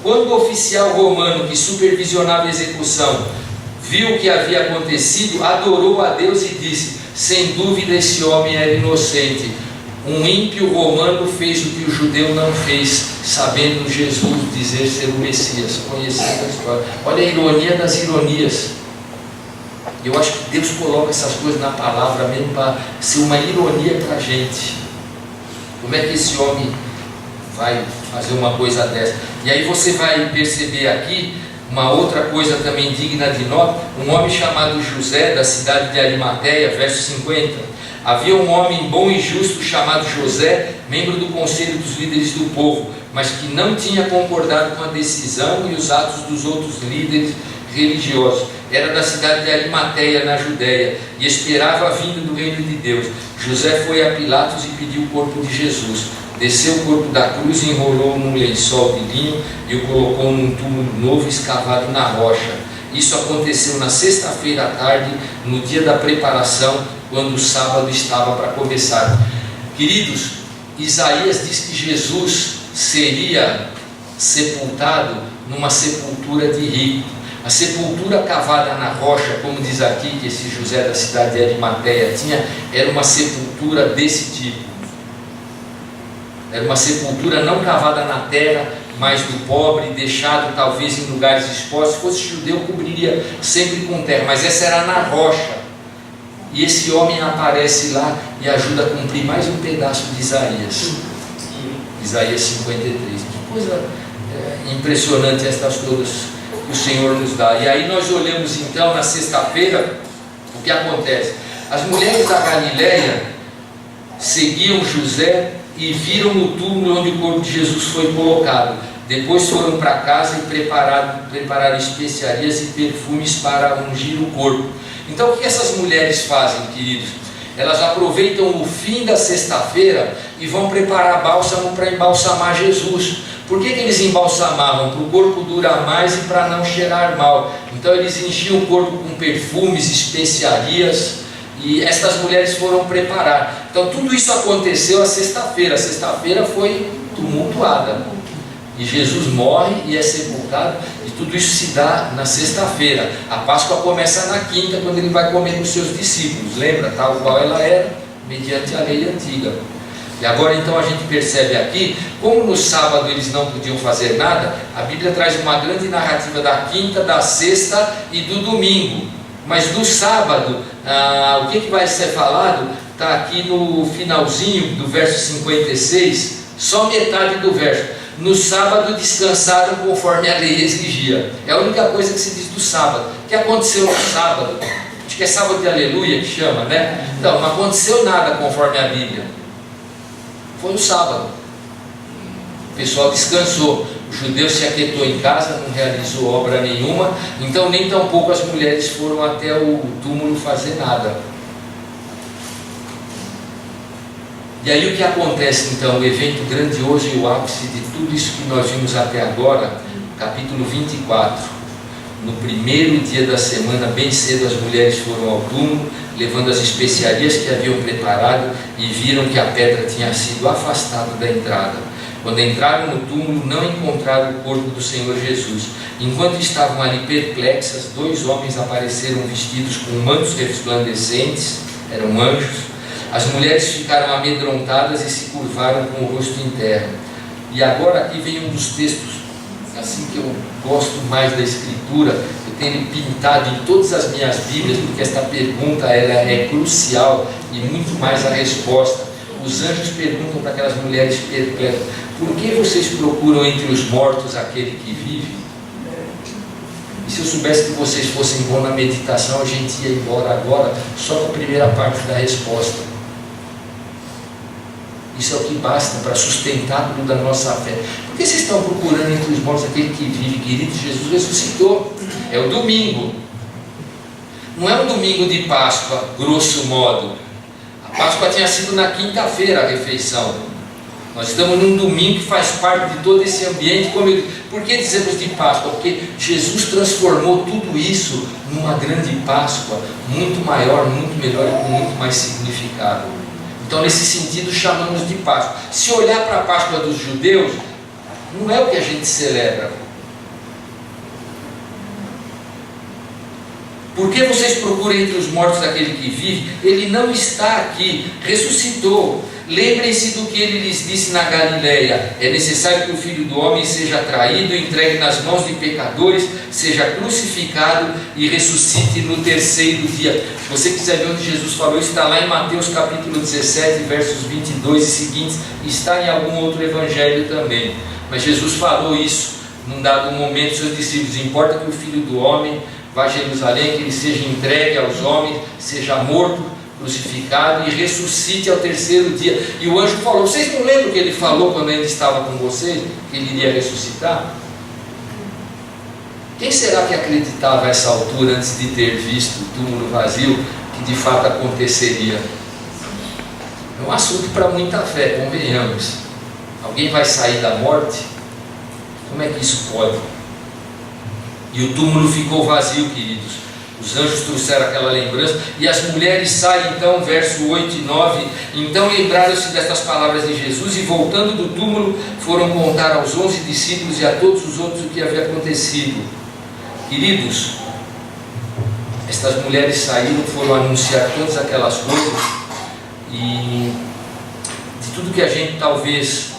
Quando o oficial romano que supervisionava a execução viu o que havia acontecido, adorou a Deus e disse: sem dúvida esse homem era inocente. Um ímpio romano fez o que o judeu não fez, sabendo Jesus dizer ser o Messias, conhecendo a história. Olha a ironia das ironias. Eu acho que Deus coloca essas coisas na palavra mesmo para ser uma ironia para a gente. Como é que esse homem vai fazer uma coisa dessa? E aí você vai perceber aqui uma outra coisa também digna de nota. Um homem chamado José, da cidade de Arimateia, verso 50. Havia um homem bom e justo chamado José, membro do conselho dos líderes do povo, mas que não tinha concordado com a decisão e os atos dos outros líderes religiosos. Era da cidade de Arimateia, na Judéia, e esperava a vinda do reino de Deus. José foi a Pilatos e pediu o corpo de Jesus. Desceu o corpo da cruz, enrolou num lençol de linho e o colocou num túmulo novo escavado na rocha. Isso aconteceu na sexta-feira à tarde, no dia da preparação, quando o sábado estava para começar. Queridos, Isaías diz que Jesus seria sepultado numa sepultura de rico. A sepultura cavada na rocha, como diz aqui que esse José da cidade de Arimateia tinha, era uma sepultura desse tipo. Era uma sepultura não cavada na terra, mas do pobre, deixado talvez em lugares expostos. Se fosse judeu, cobriria sempre com terra, mas essa era na rocha. E esse homem aparece lá e ajuda a cumprir mais um pedaço de Isaías. Isaías 53. Que coisa impressionante estas todas. que o Senhor nos dá. E aí nós olhamos então na sexta-feira, o que acontece? As mulheres da Galileia seguiam José e viram o túmulo onde o corpo de Jesus foi colocado. Depois foram para casa e prepararam especiarias e perfumes para ungir o corpo. Então o que essas mulheres fazem, queridos? Elas aproveitam o fim da sexta-feira e vão preparar bálsamo para embalsamar Jesus. Por que eles embalsamavam? Para o corpo durar mais e para não cheirar mal. Então eles enchiam o corpo com perfumes, especiarias, e estas mulheres foram preparar. Então tudo isso aconteceu a sexta-feira. A sexta-feira foi tumultuada. E Jesus morre e é sepultado, e tudo isso se dá na sexta-feira. A Páscoa começa na quinta, quando ele vai comer com os seus discípulos, lembra? Tal qual ela era, mediante a lei antiga. E agora então a gente percebe aqui, como no sábado eles não podiam fazer nada, a Bíblia traz uma grande narrativa da quinta, da sexta e do domingo. Mas no sábado, o que vai ser falado, está aqui no finalzinho do verso 56, só metade do verso. No sábado descansaram conforme a lei exigia. É a única coisa que se diz do sábado. O que aconteceu no sábado? Acho que é sábado de aleluia que chama, né? Então, não aconteceu nada conforme a Bíblia. Foi no sábado. O pessoal descansou. O judeu se aquietou em casa, não realizou obra nenhuma. Então nem tampouco as mulheres foram até o túmulo fazer nada. E aí o que acontece então? O evento grandioso e o ápice de tudo isso que nós vimos até agora, capítulo 24. No primeiro dia da semana, bem cedo, as mulheres foram ao túmulo, levando as especiarias que haviam preparado, e viram que a pedra tinha sido afastada da entrada. Quando entraram no túmulo, não encontraram o corpo do Senhor Jesus. Enquanto estavam ali perplexas, 2 homens apareceram vestidos com mantos resplandecentes, eram anjos. As mulheres ficaram amedrontadas e se curvaram com o rosto em terra. E agora aqui vem um dos textos, assim que eu gosto mais da Escritura, eu tenho ele pintado em todas as minhas Bíblias, porque esta pergunta ela é crucial, e muito mais a resposta. Os anjos perguntam para aquelas mulheres perplexas: por que vocês procuram entre os mortos aquele que vive? E se eu soubesse que vocês fossem bons na meditação, a gente ia embora agora só com a primeira parte da resposta. Isso é o que basta para sustentar tudo da nossa fé. Por que vocês estão procurando entre os mortos aquele que vive? Querido, Jesus ressuscitou. É o domingo. Não é um domingo de Páscoa, grosso modo. A Páscoa tinha sido na quinta-feira a refeição. Nós estamos num domingo que faz parte de todo esse ambiente. Por que dizemos de Páscoa? Porque Jesus transformou tudo isso numa grande Páscoa, muito maior, muito melhor e com muito mais significado. Então, nesse sentido, chamamos de Páscoa. Se olhar para a Páscoa dos judeus, não é o que a gente celebra. Por que vocês procuram entre os mortos aquele que vive? Ele não está aqui, ressuscitou. Lembrem-se do que ele lhes disse na Galileia: é necessário que o Filho do Homem seja traído, entregue nas mãos de pecadores, seja crucificado e ressuscite no terceiro dia. Se você quiser ver onde Jesus falou, está lá em Mateus capítulo 17, versos 22 e seguintes, está em algum outro evangelho também. Mas Jesus falou isso num dado momento aos seus discípulos: importa que o Filho do Homem vá a Jerusalém, que ele seja entregue aos homens, seja morto, crucificado e ressuscite ao terceiro dia. E o anjo falou: vocês não lembram o que ele falou quando ainda estava com vocês? Que ele iria ressuscitar? Quem será que acreditava a essa altura, antes de ter visto o túmulo vazio, que de fato aconteceria? É um assunto para muita fé, convenhamos. Alguém vai sair da morte? Como é que isso pode? E o túmulo ficou vazio, queridos. Os anjos trouxeram aquela lembrança, e as mulheres saem então, verso 8 e 9. Então lembraram-se destas palavras de Jesus, e voltando do túmulo, foram contar aos 11 discípulos e a todos os outros o que havia acontecido. Queridos, estas mulheres saíram, foram anunciar todas aquelas coisas, e de tudo que a gente talvez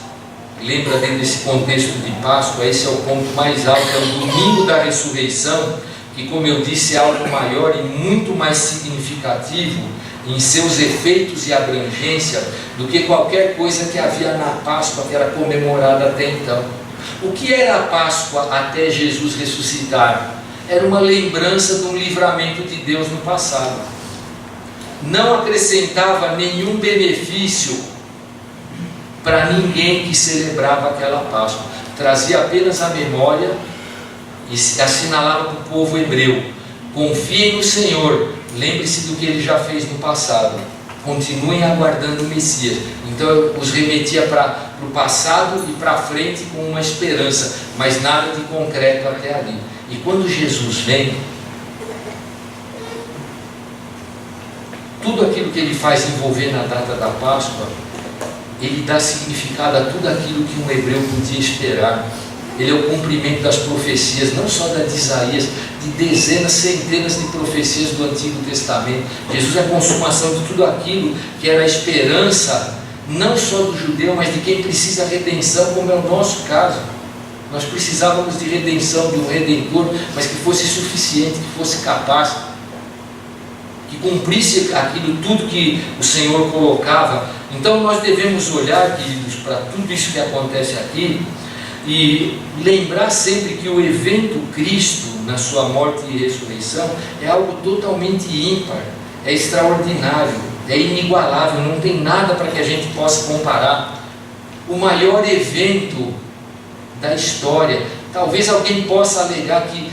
lembra dentro desse contexto de Páscoa, esse é o ponto mais alto, é o domingo da ressurreição, que, como eu disse, é algo maior e muito mais significativo em seus efeitos e abrangência do que qualquer coisa que havia na Páscoa que era comemorada até então. O que era a Páscoa até Jesus ressuscitar? Era uma lembrança de um livramento de Deus no passado. Não acrescentava nenhum benefício para ninguém que celebrava aquela Páscoa. Trazia apenas a memória e assinalava para o povo hebreu: confiem no Senhor, lembre-se do que Ele já fez no passado, continuem aguardando o Messias. Então os remetia para o passado e para frente com uma esperança, mas nada de concreto até ali. E quando Jesus vem, tudo aquilo que Ele faz envolver na data da Páscoa, Ele dá significado a tudo aquilo que um hebreu podia esperar. Ele é o cumprimento das profecias, não só da de Isaías, de dezenas, centenas de profecias do Antigo Testamento. Jesus é a consumação de tudo aquilo que era a esperança, não só do judeu, mas de quem precisa redenção, como é o nosso caso. Nós precisávamos de redenção, de um Redentor, mas que fosse suficiente, que fosse capaz, que cumprisse aquilo tudo que o Senhor colocava. Então nós devemos olhar, queridos, para tudo isso que acontece aqui e lembrar sempre que o evento Cristo, na sua morte e ressurreição, é algo totalmente ímpar, é extraordinário, é inigualável, não tem nada para que a gente possa comparar. O maior evento da história. Talvez alguém possa alegar que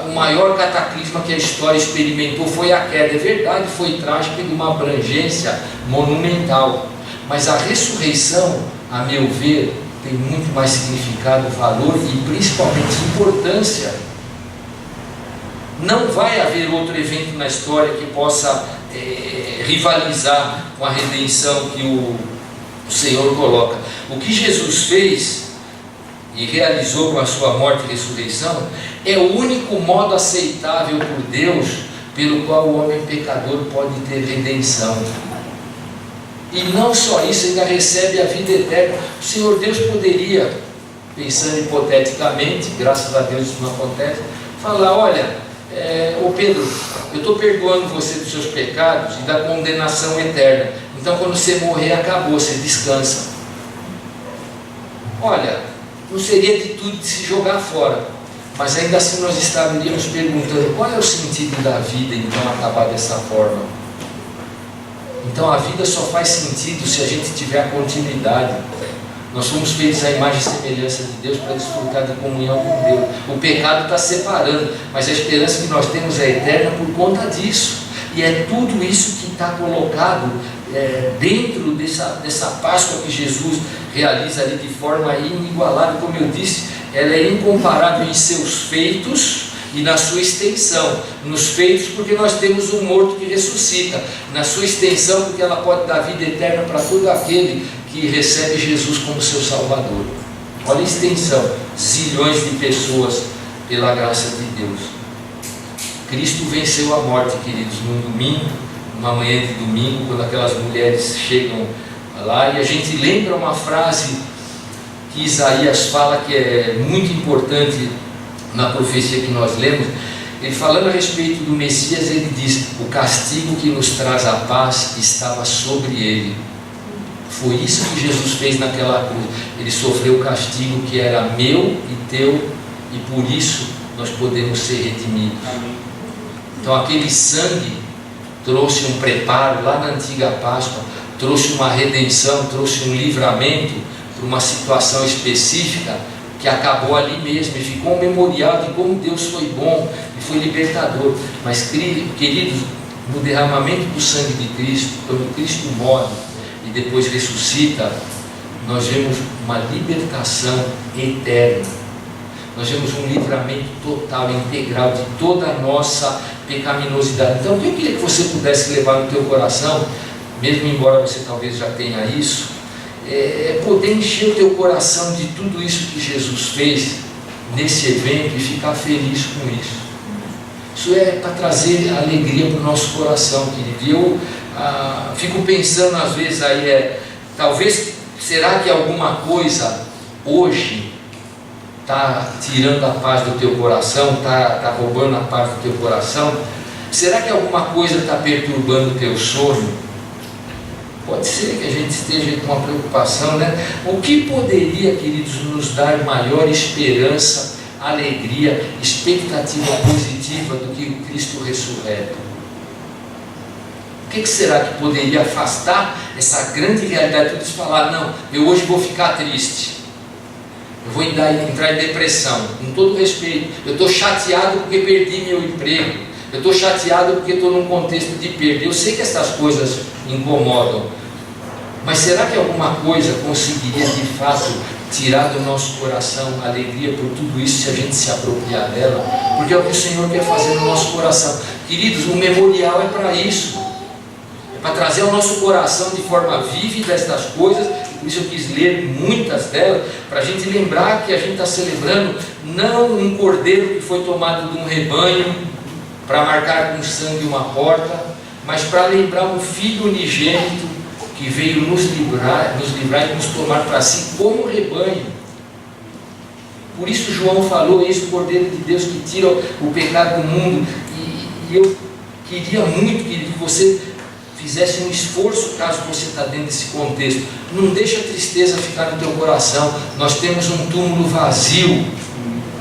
o maior cataclisma que a história experimentou foi a queda. É verdade, foi trágico e de uma abrangência monumental, mas a ressurreição, a meu ver, tem muito mais significado, valor e principalmente importância. Não vai haver outro evento na história que possa rivalizar com a redenção que o Senhor coloca. O que Jesus fez e realizou com a sua morte e ressurreição é o único modo aceitável por Deus pelo qual o homem pecador pode ter redenção. E não só isso, ainda recebe a vida eterna. O Senhor Deus poderia, pensando hipoteticamente, graças a Deus isso não acontece, falar: olha, ô Pedro, eu estou perdoando você dos seus pecados e da condenação eterna, então quando você morrer acabou, você descansa. Olha, não seria de tudo de se jogar fora, mas ainda assim nós estaríamos perguntando: qual é o sentido da vida então acabar dessa forma? Então a vida só faz sentido se a gente tiver a continuidade. Nós fomos feitos à imagem e semelhança de Deus para desfrutar de comunhão com Deus. O pecado está separando, mas a esperança que nós temos é eterna por conta disso. E é tudo isso que está colocado dentro dessa Páscoa que Jesus realiza ali de forma inigualável. Como eu disse, ela é incomparável em seus feitos e na sua extensão. Nos feitos, porque nós temos um morto que ressuscita; na sua extensão, porque ela pode dar vida eterna para todo aquele que recebe Jesus como seu Salvador. Olha a extensão: zilhões de pessoas pela graça de Deus. Cristo venceu a morte, queridos, num domingo, numa manhã de domingo, quando aquelas mulheres chegam lá, e a gente lembra uma frase que Isaías fala, que é muito importante na profecia que nós lemos. Ele, falando a respeito do Messias, ele diz: o castigo que nos traz a paz estava sobre ele. Foi isso que Jesus fez naquela cruz. Ele sofreu o castigo que era meu e teu, e por isso nós podemos ser redimidos. Então aquele sangue trouxe um preparo lá na antiga Páscoa, trouxe uma redenção, trouxe um livramento para uma situação específica que acabou ali mesmo, e ficou um memorial de como Deus foi bom e foi libertador. Mas, queridos, no derramamento do sangue de Cristo, quando Cristo morre e depois ressuscita, nós vemos uma libertação eterna. Nós vemos um livramento total, integral de toda a nossa pecaminosidade. Então, o que eu queria que você pudesse levar no teu coração, mesmo embora você talvez já tenha isso, é poder encher o teu coração de tudo isso que Jesus fez nesse evento e ficar feliz com isso. Isso é para trazer alegria para o nosso coração, querido. E eu fico pensando às vezes aí, talvez, será que alguma coisa hoje está tirando a paz do teu coração, está roubando a paz do teu coração? Será que alguma coisa está perturbando o teu sono? Pode ser que a gente esteja com uma preocupação, né? O que poderia, queridos, nos dar maior esperança, alegria, expectativa positiva do que o Cristo ressurreto? O que será que poderia afastar essa grande realidade de falar, não, eu hoje vou ficar triste, eu vou entrar em depressão, com todo respeito, eu estou chateado porque perdi meu emprego, eu estou chateado porque estou num contexto de perda. Eu sei que essas coisas incomodam, mas será que alguma coisa conseguiria de fato tirar do nosso coração a alegria por tudo isso, se a gente se apropriar dela? Porque é o que o Senhor quer fazer no nosso coração. Queridos, o memorial é para isso, é para trazer ao nosso coração de forma vívida estas coisas. Por isso eu quis ler muitas delas, para a gente lembrar que a gente está celebrando não um cordeiro que foi tomado de um rebanho para marcar com sangue uma porta, mas para lembrar um filho unigênito que veio nos livrar e nos tomar para si como rebanho. Por isso João falou, eis o Cordeiro de Deus que tira o pecado do mundo. E eu queria muito que você fizesse um esforço, caso você está dentro desse contexto. Não deixa a tristeza ficar no teu coração. Nós temos um túmulo vazio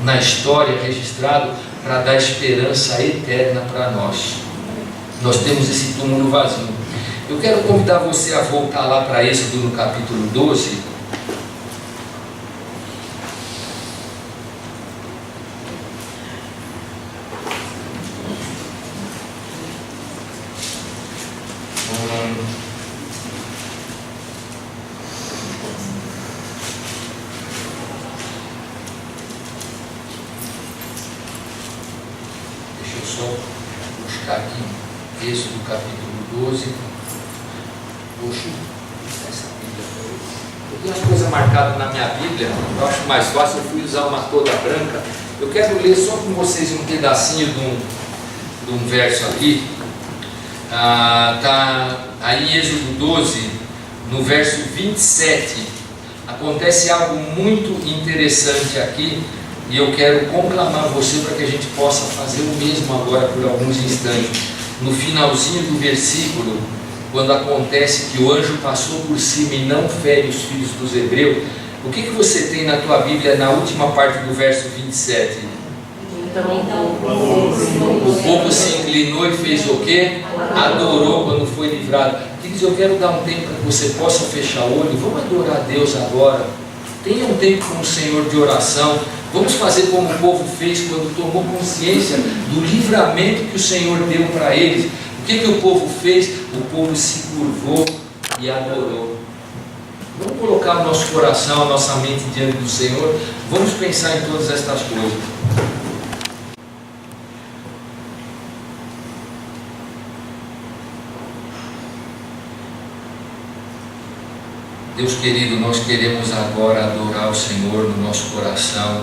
na história registrado para dar esperança eterna para nós. Nós temos esse túmulo vazio. Eu quero convidar você a voltar lá para Êxodo no capítulo 12. Deixa eu só buscar aqui Êxodo capítulo 12. Poxa, essa Bíblia. Eu tenho as coisas marcadas na minha Bíblia, eu acho mais fácil, eu fui usar uma toda branca. Eu quero ler só com vocês um pedacinho de um verso aqui. Está aí em Êxodo 12, no verso 27. Acontece algo muito interessante aqui, e eu quero conclamar você para que a gente possa fazer o mesmo agora por alguns instantes. No finalzinho do versículo, quando acontece que o anjo passou por cima e não fere os filhos dos hebreus, o que você tem na tua Bíblia na última parte do verso 27? O povo se inclinou e fez o quê? Adorou quando foi livrado. Queridos, eu quero dar um tempo para que você possa fechar o olho. Vamos adorar a Deus agora. Tenha um tempo com o Senhor de oração. Vamos fazer como o povo fez quando tomou consciência do livramento que o Senhor deu para eles. O que o povo fez? O povo se curvou e adorou. Vamos colocar o nosso coração, a nossa mente diante do Senhor. Vamos pensar em todas estas coisas. Deus querido, nós queremos agora adorar o Senhor no nosso coração.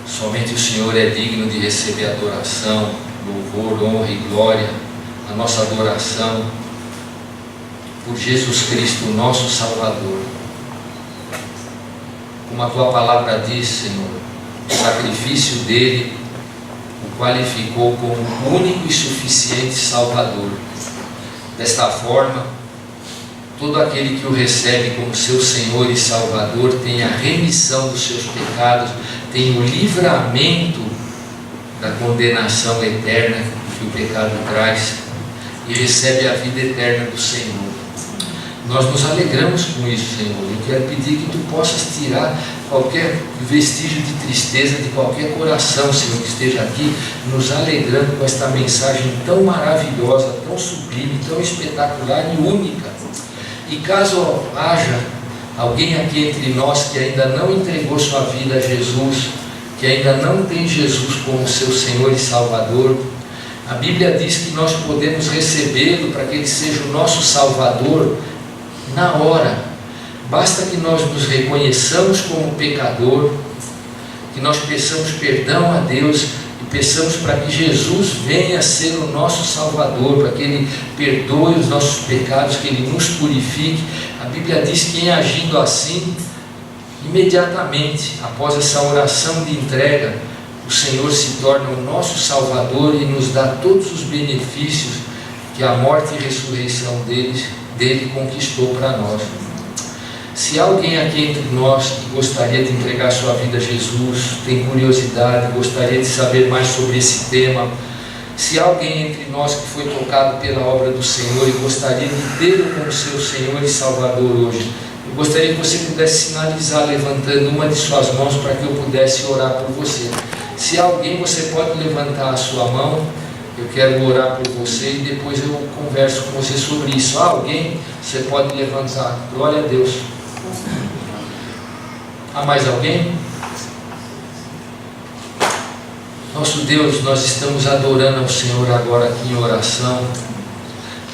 Somente o Senhor é digno de receber adoração, louvor, honra e glória. A nossa adoração por Jesus Cristo, nosso Salvador. Como a Tua palavra diz, Senhor, o sacrifício dele o qualificou como único e suficiente Salvador. Desta forma, todo aquele que o recebe como seu Senhor e Salvador tem a remissão dos seus pecados, tem o livramento da condenação eterna que o pecado traz e recebe a vida eterna do Senhor. Nós nos alegramos com isso, Senhor. Eu quero pedir que Tu possas tirar qualquer vestígio de tristeza de qualquer coração, Senhor, que esteja aqui nos alegrando com esta mensagem tão maravilhosa, tão sublime, tão espetacular e única. E caso haja alguém aqui entre nós que ainda não entregou sua vida a Jesus, que ainda não tem Jesus como seu Senhor e Salvador, a Bíblia diz que nós podemos recebê-lo para que Ele seja o nosso Salvador na hora. Basta que nós nos reconheçamos como pecador, que nós peçamos perdão a Deus e peçamos para que Jesus venha ser o nosso Salvador, para que Ele perdoe os nossos pecados, que Ele nos purifique. A Bíblia diz que em agindo assim, imediatamente após essa oração de entrega, o Senhor se torna o nosso Salvador e nos dá todos os benefícios que a morte e ressurreição dele dele conquistou para nós. Se há alguém aqui entre nós que gostaria de entregar sua vida a Jesus, tem curiosidade, gostaria de saber mais sobre esse tema, se há alguém entre nós que foi tocado pela obra do Senhor e gostaria de tê-lo como seu Senhor e Salvador hoje, eu gostaria que você pudesse sinalizar levantando uma de suas mãos para que eu pudesse orar por você. Se há alguém, você pode levantar a sua mão, eu quero orar por você e depois eu converso com você sobre isso. Há alguém? Você pode levantar. Glória a Deus. Há mais alguém? Nosso Deus, nós estamos adorando ao Senhor agora aqui em oração,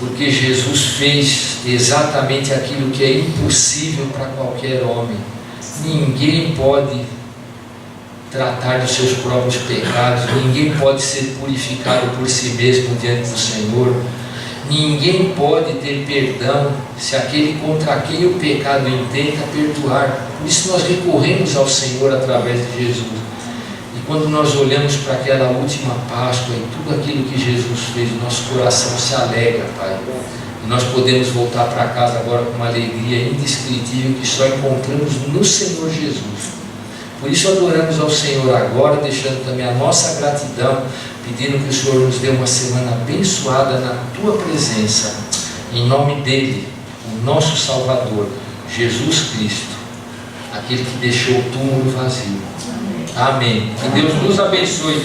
porque Jesus fez exatamente aquilo que é impossível para qualquer homem. Ninguém pode tratar dos seus próprios pecados, ninguém pode ser purificado por si mesmo diante do Senhor, ninguém pode ter perdão se aquele contra quem o pecado intenta perdoar. Por isso nós recorremos ao Senhor através de Jesus. E quando nós olhamos para aquela última Páscoa e tudo aquilo que Jesus fez, nosso coração se alegra, Pai. E nós podemos voltar para casa agora com uma alegria indescritível que só encontramos no Senhor Jesus. Por isso adoramos ao Senhor agora, deixando também a nossa gratidão, pedindo que o Senhor nos dê uma semana abençoada na Tua presença. Em nome dEle, o nosso Salvador, Jesus Cristo, aquele que deixou o túmulo vazio. Amém. Que Deus nos abençoe.